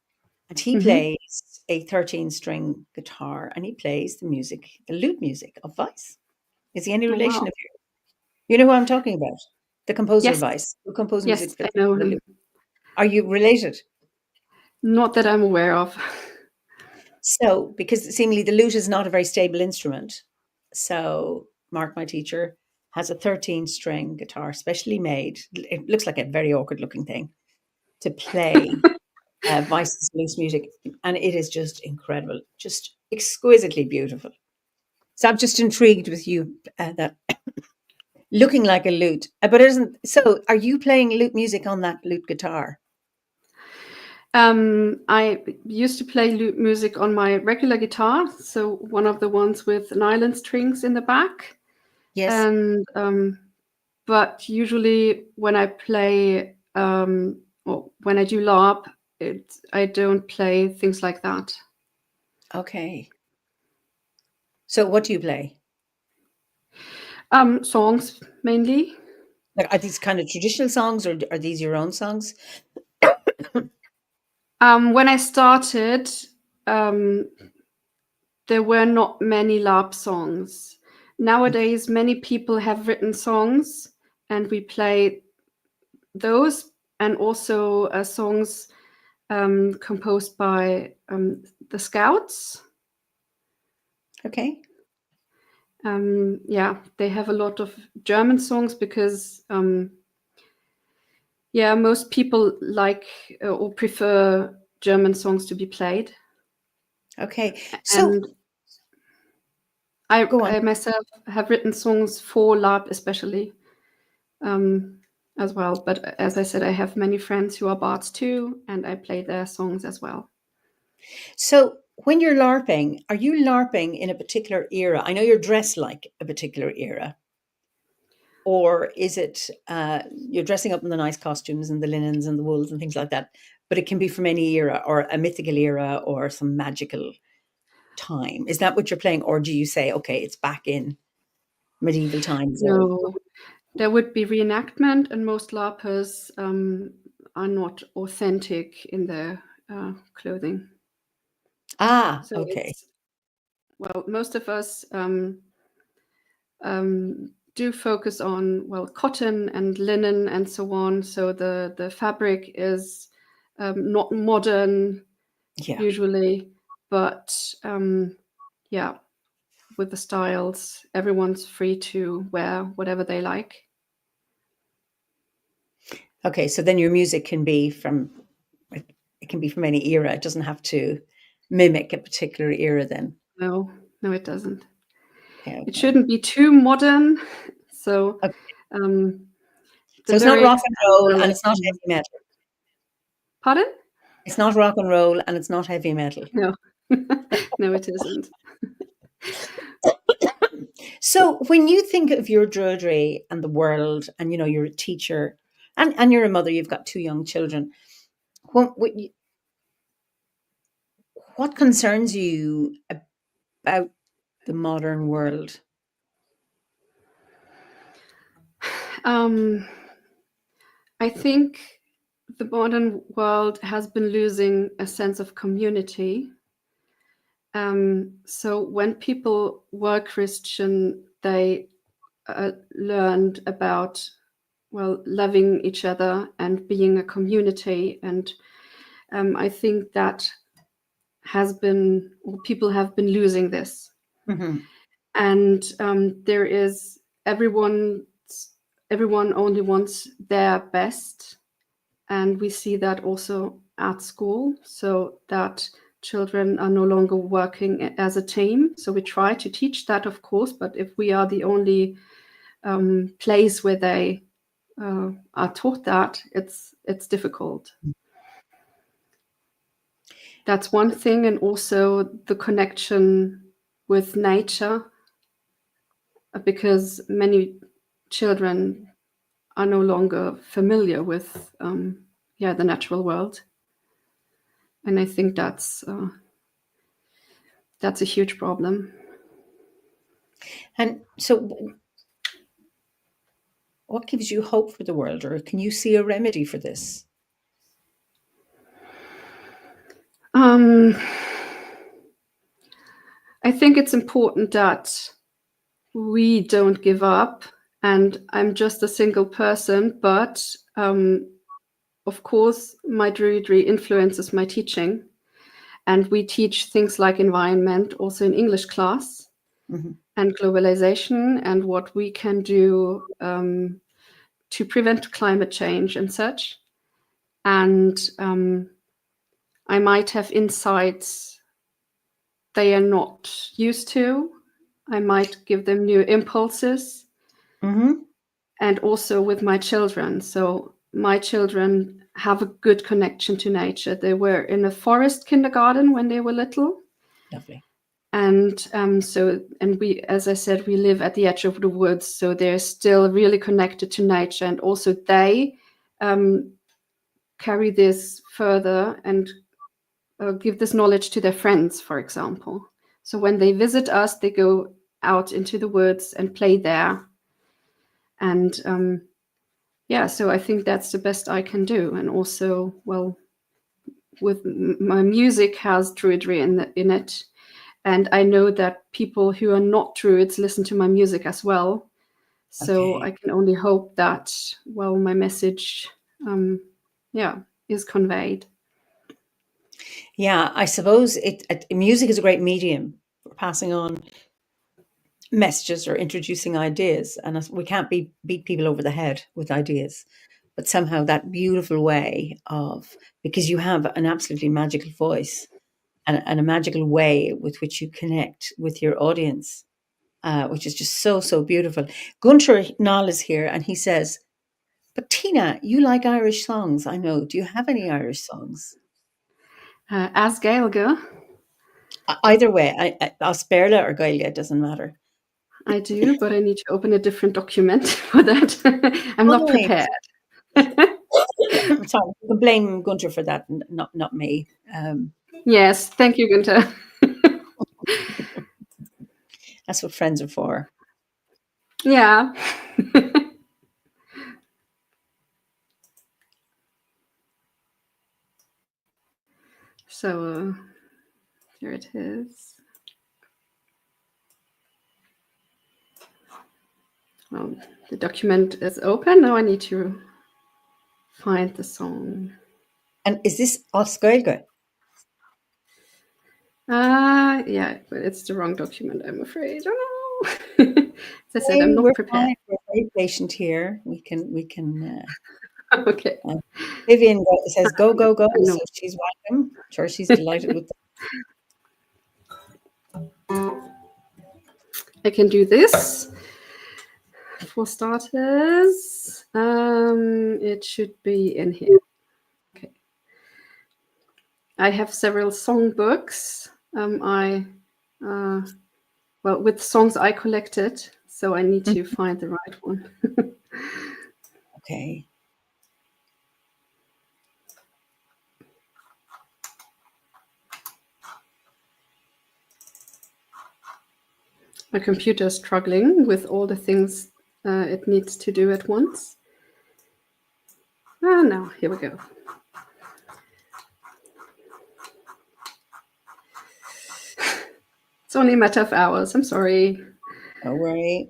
And he plays a 13-string guitar, and he plays the lute music of Weiss. Is he any relation of yours? You know who I'm talking about? The composer of Weiss, who composed music for the lute. Are you related? Not that I'm aware of. So, because seemingly the lute is not a very stable instrument. So, Mark, my teacher, has a 13-string guitar, specially made. It looks like a very awkward looking thing to play Vice's loose music, and it is just incredible, just exquisitely beautiful. So I'm just intrigued with you that looking like a lute, but it isn't. So, are you playing lute music on that lute guitar? I used to play lute music on my regular guitar, so one of the ones with nylon strings in the back. Yes. And but usually when I play or when I do LARP, I don't play things like that. Okay. So, what do you play? Songs mainly. Like, are these kind of traditional songs, or are these your own songs? When I started, there were not many LARP songs. Nowadays, many people have written songs, and we play those, and also songs composed by the Scouts. Okay. Yeah, they have a lot of German songs because most people like or prefer German songs to be played. Okay. So, And go on. I myself have written songs for LARP especially as well. But as I said, I have many friends who are bards too, and I play their songs as well. So, when you're LARPing, are you LARPing in a particular era? I know you're dressed like a particular era, or is it you're dressing up in the nice costumes and the linens and the wools and things like that, but it can be from any era or a mythical era or some magical time? Is that what you're playing, or do you say, okay, it's back in medieval times? Or No, there would be reenactment, and most LARPers are not authentic in their clothing. So okay, it's, well, most of us do focus on, well, cotton and linen and so on. So the fabric is not modern yeah, usually, but yeah, with the styles, everyone's free to wear whatever they like. okay. So then your music can be from it can be from any era. It doesn't have to mimic a particular era. Then No, no, it doesn't. okay, It okay. shouldn't be too modern. So Okay. um, the So it's not rock lyrics and roll, are and like, it's not heavy metal. pardon? It's not rock and roll, and it's not heavy metal. No, no, it isn't. So when you think of your Druidry and the world, and you're a teacher, and you're a mother, you've got two young children. What concerns you about the modern world? Um, I think the modern world has been losing a sense of community. So when people were Christian, they learned about, well, loving each other and being a community. And I think that has been, or people have been losing this. Hmm. And there is everyone only wants their best, and we see that also at school, so that children are no longer working as a team. So we try to teach that, of course, but if we are the only place where they are taught that, it's difficult. That's one thing, and also the connection with nature, because many children are no longer familiar with the natural world, and I think that's a huge problem. And so, what gives you hope for the world, or can you see a remedy for this? Um, I think it's important that we don't give up. And I'm just a single person, but of course, my Druidry influences my teaching. And we teach things like environment also in English class. Mhm. and globalization and what we can do to prevent climate change and such. And I might have insights they are not used to. I might give them new impulses. Mhm. And also with my children. So my children have a good connection to nature. They were in a forest kindergarten when they were little. Lovely. And we, as I said, we live at the edge of the woods, so they're still really connected to nature, and also they carry this further and give this knowledge to their friends, for example. So when they visit us, they go out into the woods and play there. And so I think that's the best I can do. And also, well, with my music has Druidry in it. And I know that people who are not Druids listen to my music as well. So Okay. I can only hope that, well, my message, is conveyed. Yeah, I suppose music is a great medium for passing on messages or introducing ideas, and we can't beat people over the head with ideas. But somehow that beautiful way of, because you have an absolutely magical voice and a magical way with which you connect with your audience, which is just so, so beautiful. Gunter Nall is here and he says, but Tina, you like Irish songs. I know. Do you have any Irish songs? As Gaelga, Either way, Asperla or Gaelia, it doesn't matter. I do, but I need to open a different document for that. I'm not Right. prepared. Sorry, you can blame Gunter for that, not me. Yes, thank you, Günther. That's what friends are for. Yeah. So here it is. Well, the document is open. Now I need to find the song. And is this Osgoilge? Yeah, but it's the wrong document, I'm afraid. Oh no. As I said, I'm We're not prepared. fine. We're very patient here. We can. Okay. Vivian says, "Go, go, go!" No. So she's welcome. I'm sure she's delighted with. I can do this. For starters, it should be in here. Okay. I have several songbooks. With songs I collected, so I need to find the right one. Okay. My computer is struggling with all the things it needs to do at once. No, here we go. It's only a matter of hours. I'm sorry. Don't worry.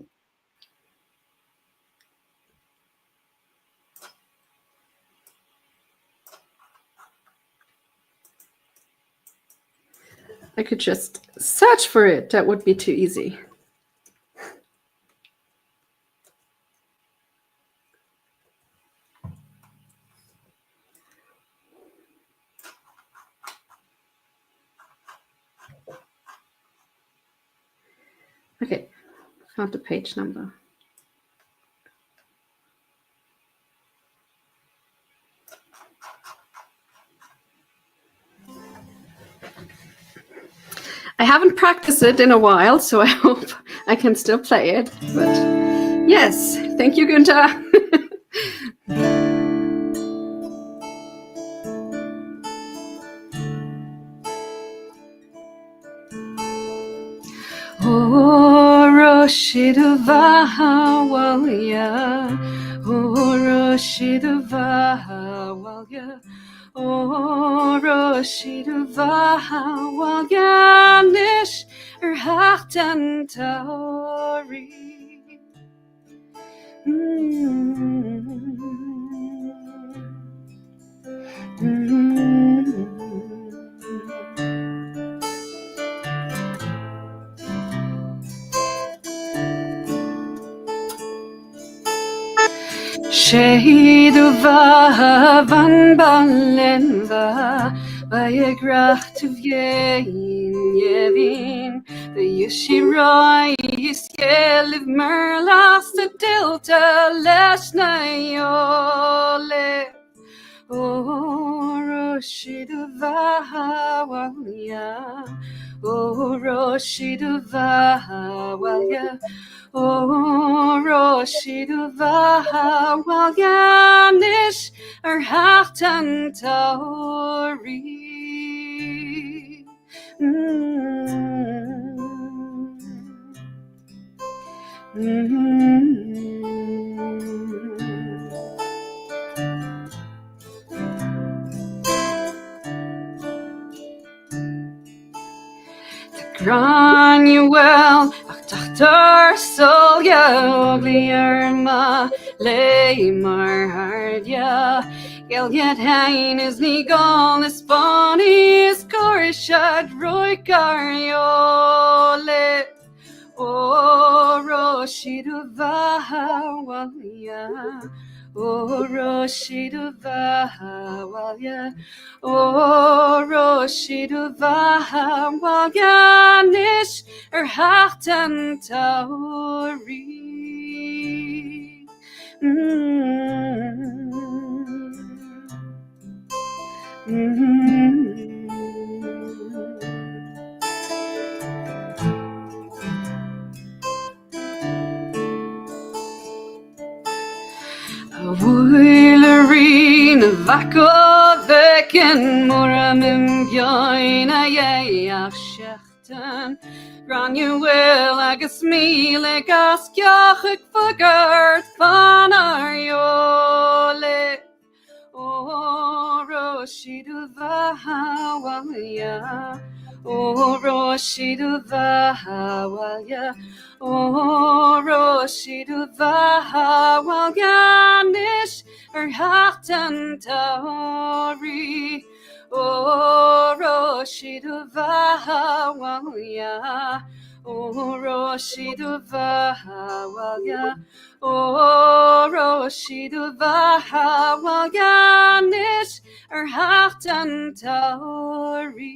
I could just search for it. That would be too easy. Okay, found the page number. I haven't practiced it in a while, so I hope I can still play it. But yes, thank you, Günther. Oroshiduvahawalya, Oroshiduvahawalya, Oroshiduvahawalya, Nish Erhachtantori. Shade van balenva by gracht of yevin the yeshirai yiskel mer last a delta lesna yole Roshidavahawalia Roshidavahawalia Roshidavahawalia Nish Hachtan Tori Granuel, Achtar Solya, Oglierma, Leimar Hardya, Gelget Hain is Nigon, Espani, Skorishad, Roy Cariole, O Roshidavahawalia. O Roshidavahawalia, O Roshidavahawalia, Nish Hachtan Tauri. Wheelerin vako veken moramim yoina yeyach shechten Granuel agus mile gas kjachik fagart fanar yole O Roshidavahawalia O Roshidavahawalia O Roshidavahawalia Nish Hachtan Tauri O Roshidavahawalia O Roshidavahawalia O Roshidavahawalia Nish Hachtan Tauri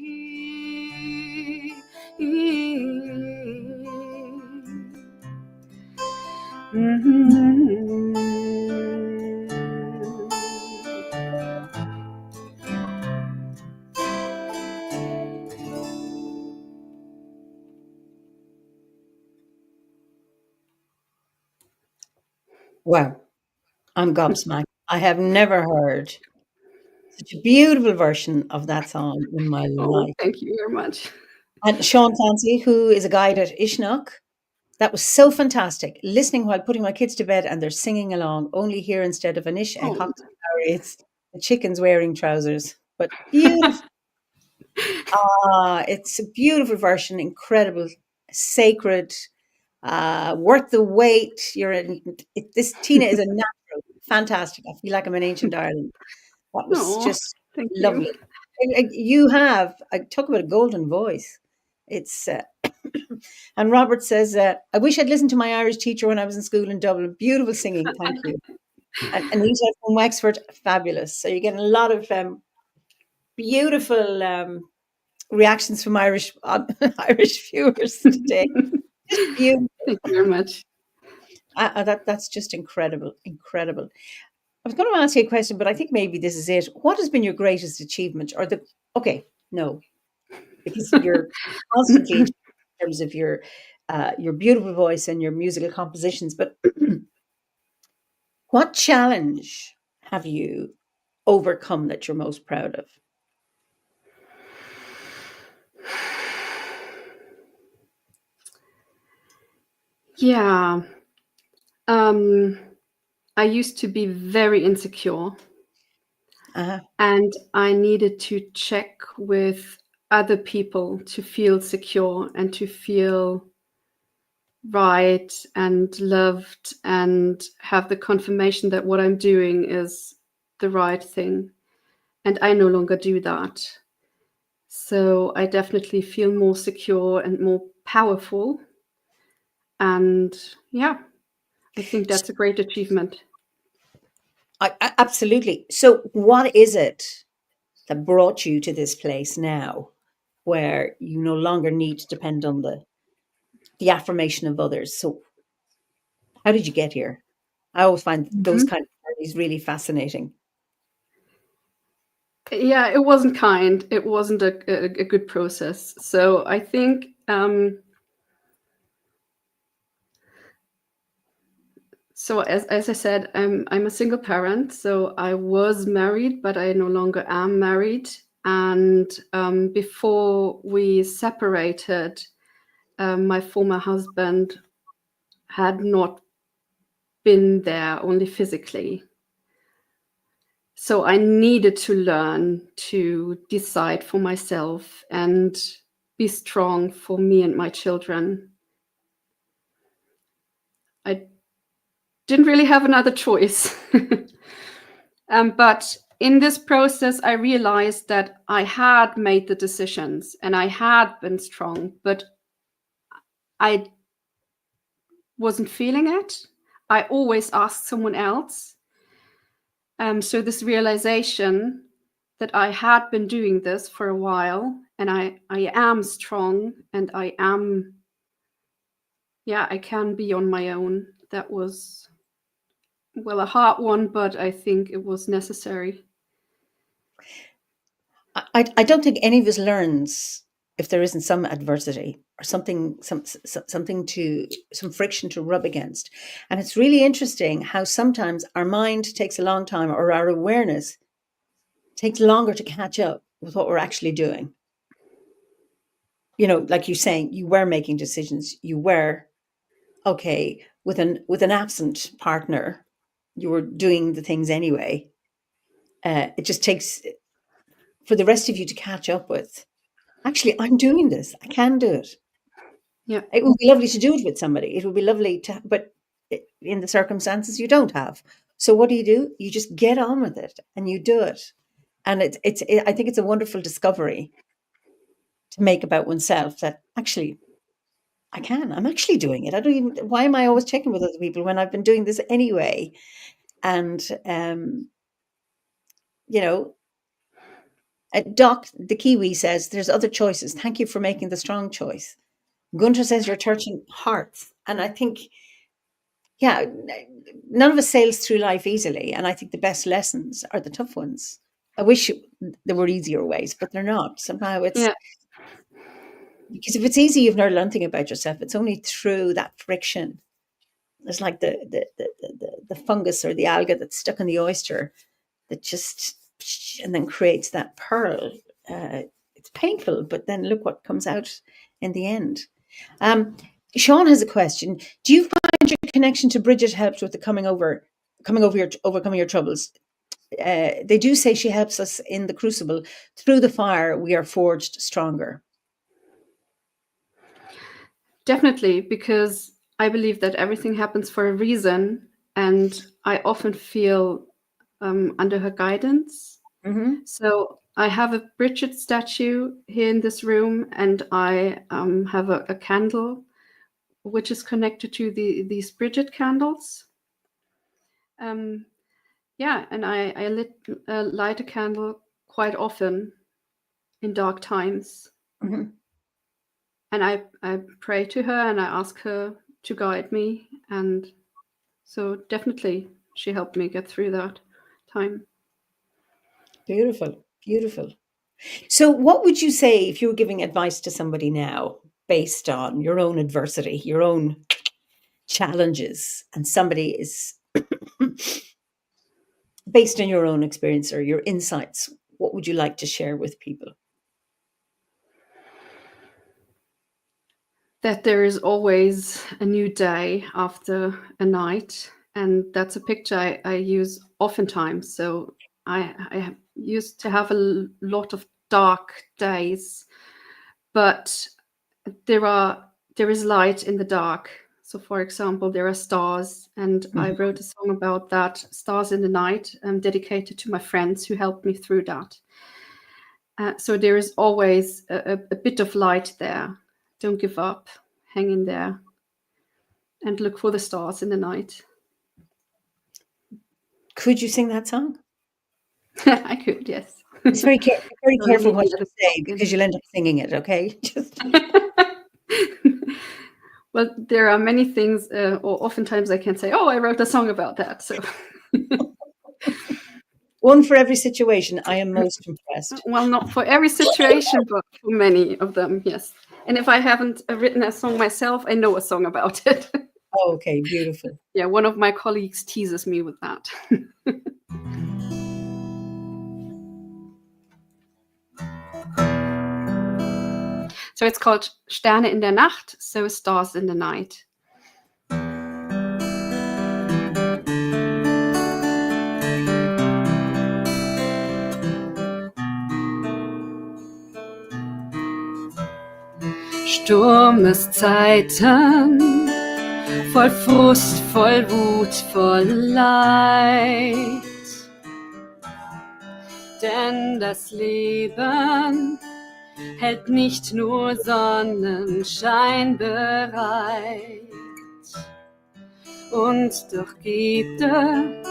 Wow, I'm gobsmacked. I have never heard such a beautiful version of that song in my life. Thank you very much. And Sean Clancy, who is a guide at Ishnock, that was so fantastic. Listening while putting my kids to bed and they're singing along, only here instead of Anish and it's the chickens wearing trousers. But beautiful. It's a beautiful version, incredible, sacred, worth the wait. This Tina is a natural, fantastic. I feel like I'm in ancient Ireland. That was just lovely. You have, I talk about a golden voice. It's and Robert says, I wish I'd listened to my Irish teacher when I was in school in Dublin. Beautiful singing, thank you. And Anita from Wexford, fabulous. So you're getting a lot of beautiful reactions from Irish viewers today. Just beautiful. Thank you very much. That's just incredible. I was going to ask you a question, but I think maybe this is it. What has been your greatest achievement? Because you're constantly in terms of your beautiful voice and your musical compositions, but what challenge have you overcome that you're most proud of? Yeah. I used to be very insecure. And I needed to check with other people to feel secure and to feel right and loved and have the confirmation that what I'm doing is the right thing. And I no longer do that. So I definitely feel more secure and more powerful. And yeah, I think that's a great achievement. Absolutely. So, what is it that brought you to this place now, where you no longer need to depend on the affirmation of others? So, how did you get here? I always find those Mhm. kind of stories really fascinating. Yeah, it wasn't kind. It wasn't a good process. So I think so as I said, I'm a single parent. So I was married, but I no longer am married. And before we separated, my former husband had not been there, only physically. So I needed to learn to decide for myself and be strong for me and my children. I didn't really have another choice. But in this process, I realized that I had made the decisions and I had been strong, but I wasn't feeling it. I always asked someone else. So this realization that I had been doing this for a while and I am strong and I am, yeah, I can be on my own. That was, well, a hard one, but I think it was necessary. I don't think any of us learns if there isn't some adversity or something, something to some friction to rub against. And it's really interesting how sometimes our mind takes a long time, or our awareness takes longer to catch up with what we're actually doing. You know, like you're saying, you were making decisions. You were okay with an absent partner. You were doing the things anyway. It just takes for the rest of you to catch up with. Actually, I'm doing this. I can do it. Yeah. It would be lovely to do it with somebody. It would be lovely to, but in the circumstances you don't have. So what do? You just get on with it and you do it. And I think it's a wonderful discovery to make about oneself that actually I can. I'm actually doing it. I don't even. Why am I always checking with other people when I've been doing this anyway? And you know, Doc, the Kiwi says there's other choices. Thank you for making the strong choice. Gunter says you're touching hearts, and I think yeah, none of us sails through life easily, and I think the best lessons are the tough ones. I wish there were easier ways, but they're not. Somehow it's Yeah. because if it's easy, you've never learned anything about yourself. It's only through that friction. It's like the fungus or the alga that's stuck in the oyster that just and then creates that pearl. It's painful, but then look what comes out in the end. Um, Sean has a question. Do you find your connection to Bridget helps with the overcoming your troubles? They do say she helps us in the crucible. Through the fire, we are forged stronger. Definitely, because I believe that everything happens for a reason, and I often feel under her guidance. Mm-hmm. So I have a Bridget statue here in this room, and I have a candle which is connected to these Bridget candles. Um, yeah, and I light a candle quite often in dark times, Mm-hmm. and I pray to her and I ask her to guide me, and so definitely she helped me get through that time. Beautiful, beautiful. So, what would you say if you were giving advice to somebody now based on your own adversity, your own challenges, and somebody is based on your own experience or your insights? What would you like to share with people? That there is always a new day after a night, and that's a picture I use oftentimes. So I used to have a lot of dark days, but there are there is light in the dark. So for example, there are stars, and I Mhm. wrote a song about that, stars in the night, dedicated to my friends who helped me through that. So there is always a bit of light there. Don't give up, hang in there, and look for the stars in the night. Could you sing that song? I could, yes. It's very very So let careful me what get you a say second. because you'll end up singing it, okay? Just Well, there are many things, or oftentimes I can say, "Oh, I wrote a song about that." So, one for every situation. I am most impressed. well, not for every situation, but for many of them, yes. And if I haven't written a song myself, I know a song about it. Oh, okay, beautiful. Yeah, one of my colleagues teases me with that. So it's called Sterne in der Nacht, so stars in the night. Sturmeszeiten, voll Frust, voll Wut, voll Leid. Denn das Leben hält nicht nur Sonnenschein bereit. Und doch gibt es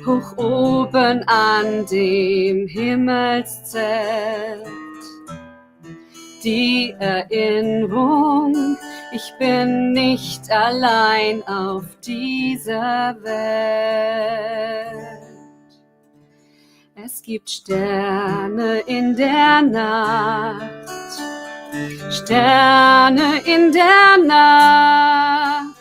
hoch oben an dem Himmelszelt die Erinnerung, ich bin nicht allein auf dieser Welt. Es gibt Sterne in der Nacht, Sterne in der Nacht.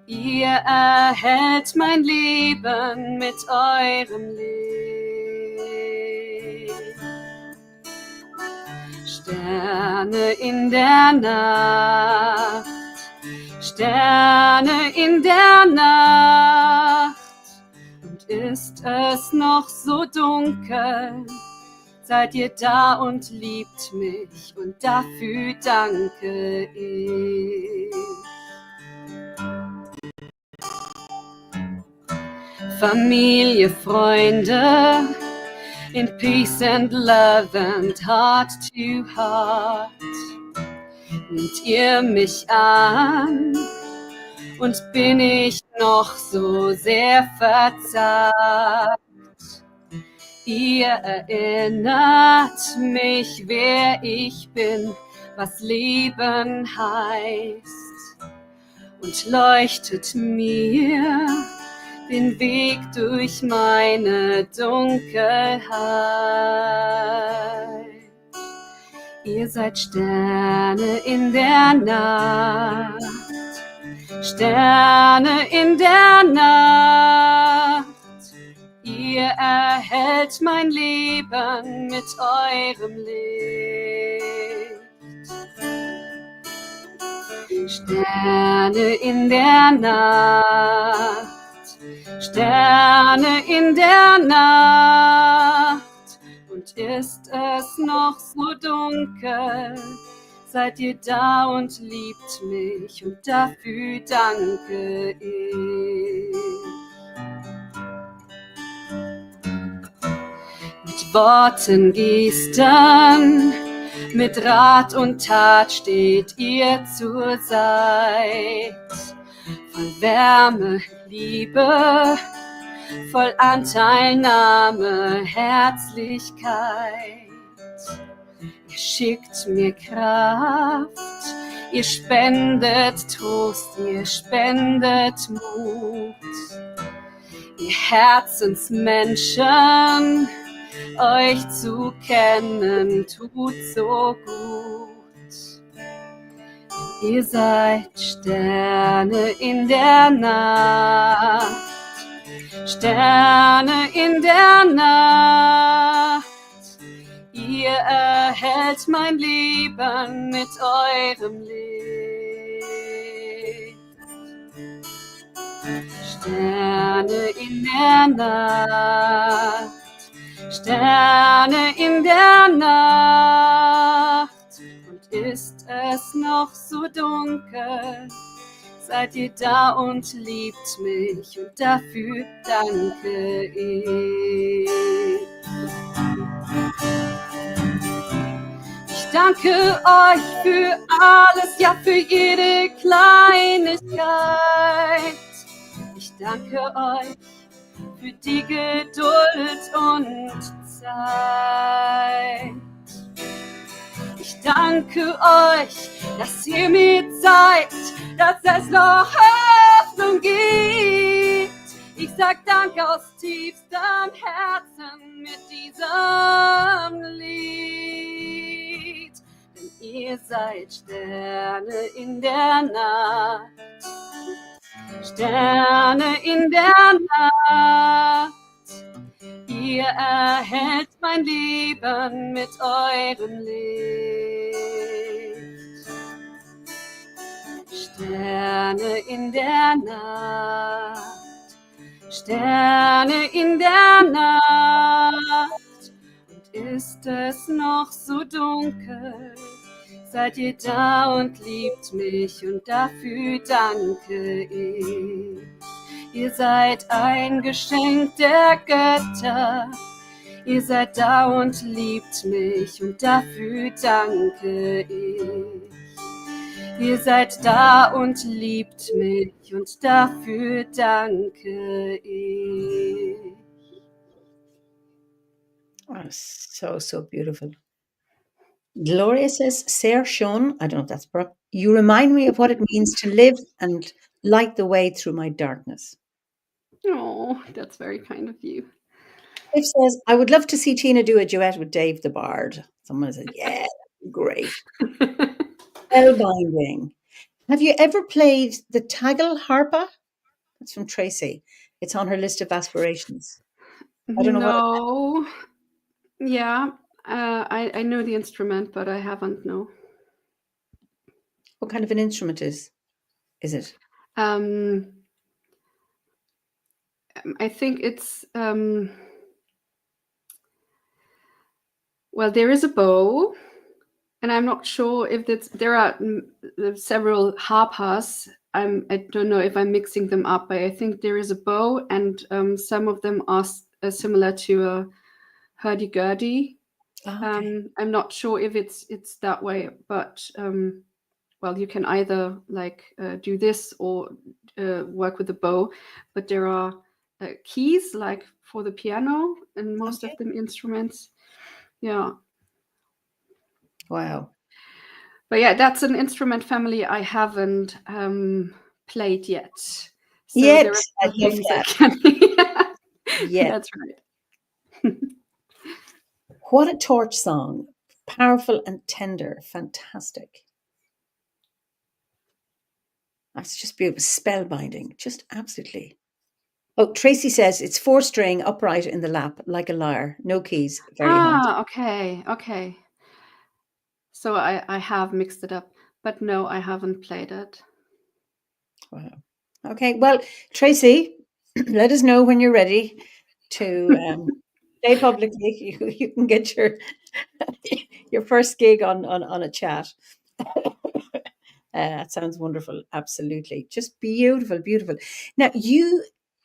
Ihr erhellt mein Leben mit eurem Licht. Sterne in der Nacht, Sterne in der Nacht. Und ist es noch so dunkel, seid ihr da und liebt mich und dafür danke ich. Familie, Freunde, in peace and love and heart to heart. Nehmt ihr mich an und bin ich noch so sehr verzagt. Ihr erinnert mich, wer ich bin, was Leben heißt und leuchtet mir den Weg durch meine Dunkelheit. Ihr seid Sterne in der Nacht, Sterne in der Nacht. Ihr erhellt mein Leben mit eurem Licht. Sterne in der Nacht, Sterne in der Nacht. Und ist es noch so dunkel, seid ihr da und liebt mich und dafür danke ich. Mit Worten, Gesten, mit Rat und Tat steht ihr zur Seite. Voll Wärme, Liebe, voll Anteilnahme, Herzlichkeit. Ihr schickt mir Kraft, ihr spendet Trost, ihr spendet Mut. Ihr Herzensmenschen, euch zu kennen, tut so gut. Ihr seid Sterne in der Nacht, Sterne in der Nacht. Ihr erhellt mein Leben mit eurem Licht. Sterne in der Nacht, Sterne in der Nacht. Und ist es noch so dunkel, seid ihr da und liebt mich und dafür danke ich. Ich danke euch für alles, ja für jede Kleinigkeit. Ich danke euch für die Geduld und Zeit. Ich danke euch, dass ihr mir zeigt, dass es noch Hoffnung gibt. Ich sag Dank aus tiefstem Herzen mit diesem Lied. Denn ihr seid Sterne in der Nacht. Sterne in der Nacht. Ihr erhellt mein Leben mit eurem Licht. Sterne in der Nacht. Sterne in der Nacht. Und ist es noch so dunkel, seid ihr da und liebt mich und dafür danke ich. Ihr seid ein Geschenk der Götter, ihr seid da und liebt mich und dafür danke ich. Ihr seid da und liebt mich und dafür danke ich. Oh, so beautiful. Gloria says, Ser Sean, I don't know if that's proper. You remind me of what it means to live and light the way through my darkness. Oh, that's very kind of you. Dave says, I would love to see Tina do a duet with Dave the Bard. Someone said, yeah, that'd be great. Spellbinding. Have you ever played the Taggle Harpa? That's from Tracy. It's on her list of aspirations. I don't know what. No. Yeah, I know the instrument, but I haven't, no. What kind of an instrument is it? I think it's well, there is a bow, and I'm not sure if there are several harpas. I don't know if I'm mixing them up, but I think there is a bow, and some of them are similar to a hurdy-gurdy. Okay. I'm not sure if it's that way, but well, you can either like do this or work with the bow, but there are keys like for the piano and most of them instruments. Yeah. Wow. But yeah, that's an instrument family I haven't played yet. So Yet, I love that. Yeah, that's right. What a torch song. Powerful and tender. Fantastic. That's just beautiful. Spellbinding. Just absolutely. Oh, Tracy says it's 4-string upright in the lap, like a lyre. No keys. Very haunting. Okay. So I have mixed it up, but no, I haven't played it. Wow. Okay. Well, Tracy, let us know when you're ready to say publicly. You can get your first gig on a chat. That sounds wonderful. Absolutely. Just beautiful, beautiful. Now you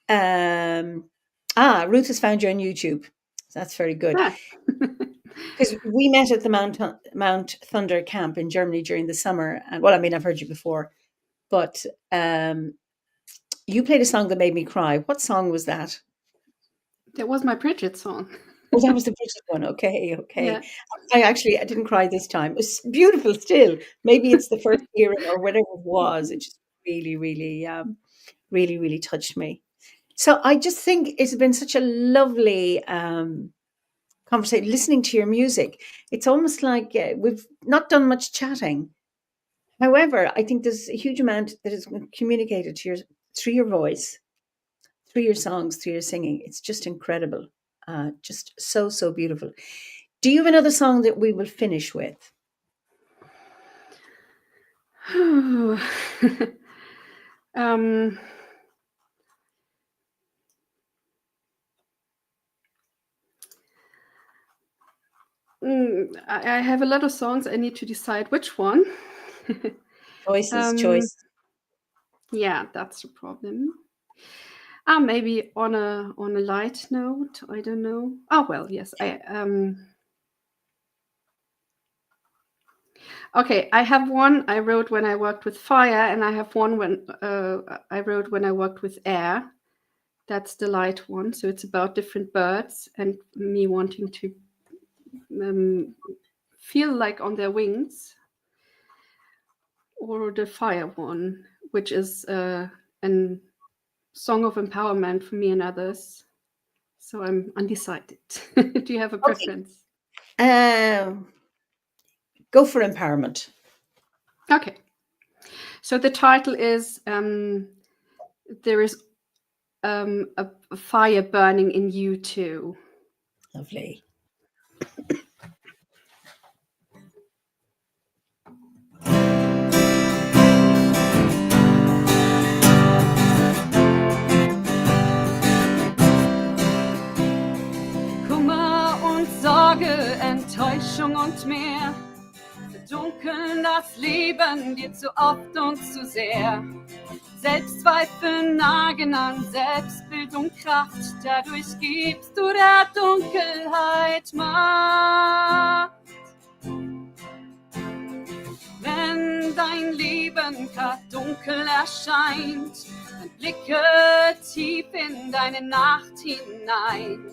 Ruth has found you on YouTube. That's very good. Because we met at the Mount Thunder camp in Germany during the summer. And well, I mean, I've heard you before, but you played a song that made me cry. What song was that? That was my Bridget song. Oh, that was the Bridget one. Okay. Yeah. I didn't cry this time. It was beautiful still. Maybe it's the first hearing or whatever it was. It just really, really touched me. So I just think it's been such a lovely conversation, listening to your music. It's almost like we've not done much chatting. However, I think there's a huge amount that is communicated to through your voice, through your songs, through your singing. It's just incredible. Just so beautiful. Do you have another song that we will finish with? I have a lot of songs. I need to decide which one. Choice. Yeah, that's the problem. Maybe on a light note. I don't know. Oh well, yes. Okay, I have one I wrote when I worked with fire, and I have one when I wrote when I worked with air. That's the light one. So it's about different birds and me wanting to feel like on their wings. Or the fire one, which is a song of empowerment for me and others. So I'm undecided. Do you have a preference? Go for empowerment. Okay. So the title is There is a fire burning in you too. Lovely. Kummer und Sorge, Enttäuschung und mehr verdunkeln das Leben dir zu oft und zu sehr. Selbstzweifel nagen an Selbstbild und Kraft, dadurch gibst du der Dunkelheit Macht. Wenn dein Leben grad dunkel erscheint, dann blicke tief in deine Nacht hinein.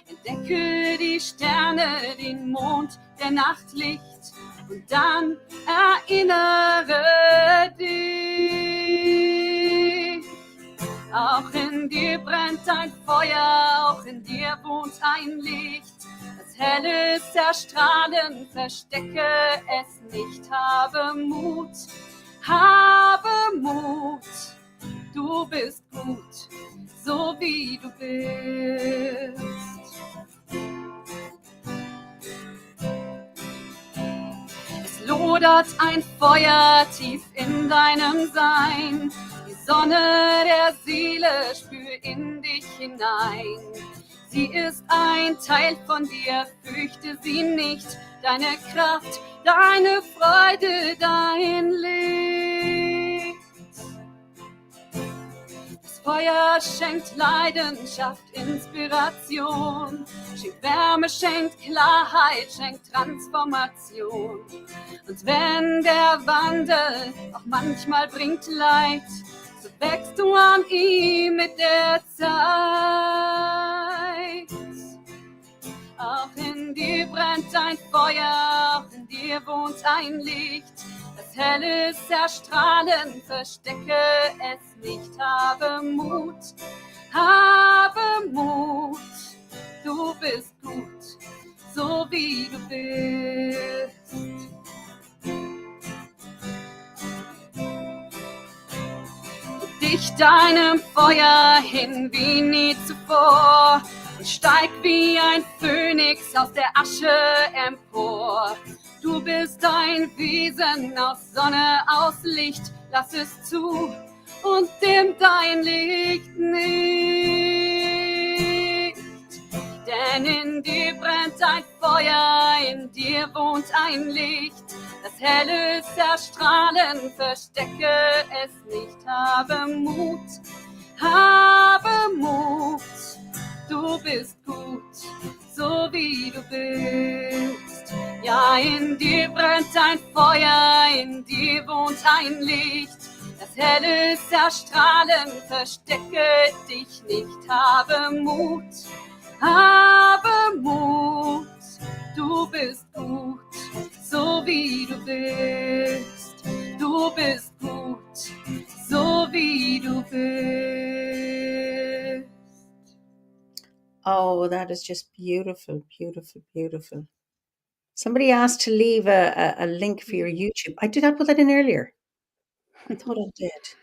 Entdecke die Sterne, den Mond, der Nachtlicht und dann erinnere dich. Auch in dir brennt ein Feuer, auch in dir wohnt ein Licht. Das helle ist erstrahlen, verstecke es nicht. Habe Mut, du bist gut, so wie du bist. Es lodert ein Feuer tief in deinem Sein. Die Sonne der Seele spür in dich hinein. Sie ist ein Teil von dir, fürchte sie nicht. Deine Kraft, deine Freude, dein Licht. Das Feuer schenkt Leidenschaft, Inspiration, schenkt Wärme, schenkt Klarheit, schenkt Transformation. Und wenn der Wandel auch manchmal bringt Leid, so wächst du an ihm mit der Zeit. Auch in dir brennt ein Feuer, auch in dir wohnt ein Licht. Das helle ist erstrahlen, verstecke es nicht. Habe Mut, du bist gut, so wie du bist. Dich deinem Feuer hin wie nie zuvor und steig wie ein Phönix aus der Asche empor. Du bist ein Wesen aus Sonne, aus Licht, lass es zu und dimm dein Licht nicht. Denn in dir brennt ein Feuer, in dir wohnt ein Licht. Das helle ist erstrahlen, verstecke es nicht. Habe Mut, du bist gut, so wie du bist. Ja, in dir brennt ein Feuer, in dir wohnt ein Licht. Das helle ist erstrahlen, verstecke dich nicht. Habe Mut, du bist gut, so wie du bist. Du bist gut, so wie du bist. Oh, that is just beautiful, beautiful, beautiful. Somebody asked to leave a link for your YouTube. Did I put that in earlier? I thought I did.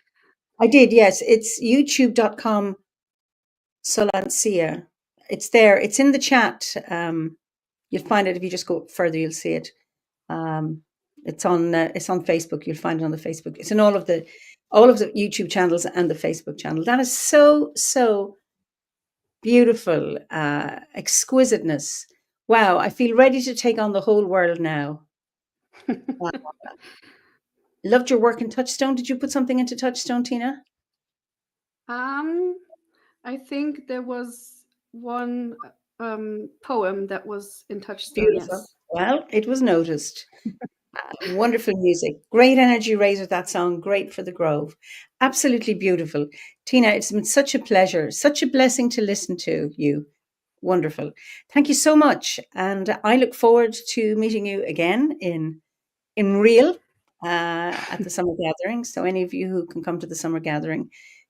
I did, yes. It's youtube.com/Solancia. It's there. It's in the chat. You'll find it if you just go further. You'll see it. It's on Facebook. You'll find it on the Facebook. It's in all of the YouTube channels and the Facebook channel. That is so beautiful. Exquisiteness. Wow, I feel ready to take on the whole world now. Wow. Loved your work in Touchstone. Did you put something into Touchstone, Tina? I think there was one poem that was in Touchstone. Beautiful. Yes. Well, it was noticed. Wonderful music. Great energy raiser, that song. Great for the Grove. Absolutely beautiful. Tina, it's been such a pleasure, such a blessing to listen to you. Wonderful. Thank you so much. And I look forward to meeting you again in real at the summer gathering. So any of you who can come to the summer gathering,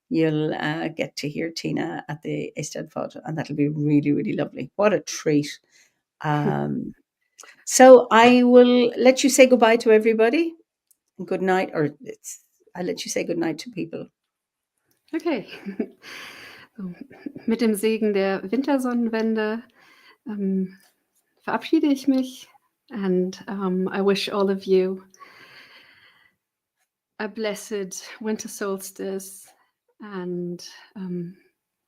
you'll get to hear Tina at the Eistedd Fod, and that'll be really, really lovely. What a treat. So I will let you say goodbye to everybody. Good night, or I'll let you say good night to people. Okay. So, mit dem Segen der Wintersonnenwende verabschiede ich mich, and I wish all of you a blessed winter solstice and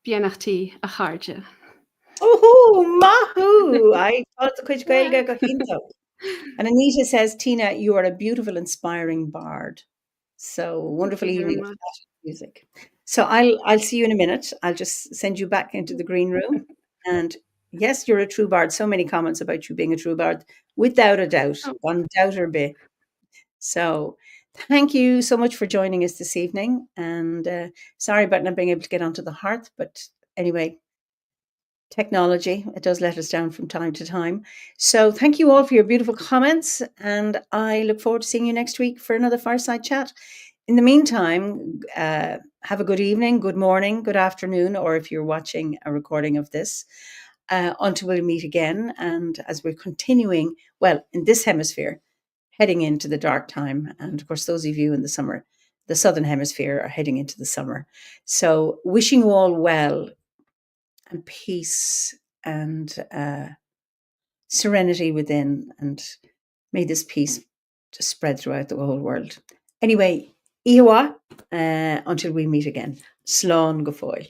Bianachti a charge. Oh, mahu! I thought the Cuid Gaeilge go hinto. And Anita says, Tina, you are a beautiful, inspiring bard. So wonderful Thank you very evening of much. music. So I'll see you in a minute. I'll just send you back into the green room. And yes, you're a true bard. So many comments about you being a true bard, without a doubt. Oh. One doubt or be. So thank you so much for joining us this evening. And sorry about not being able to get onto the hearth, but anyway, technology, it does let us down from time to time. So thank you all for your beautiful comments, and I look forward to seeing you next week for another Fireside Chat. In the meantime, have a good evening, good morning, good afternoon, or if you're watching a recording of this, until we meet again. And as we're continuing, well, in this hemisphere, heading into the dark time, and of course, those of you in the summer, the southern hemisphere, are heading into the summer. So wishing you all well and peace and serenity within, and may this peace just spread throughout the whole world. Anyway, iwa, until we meet again. Slán go fóill.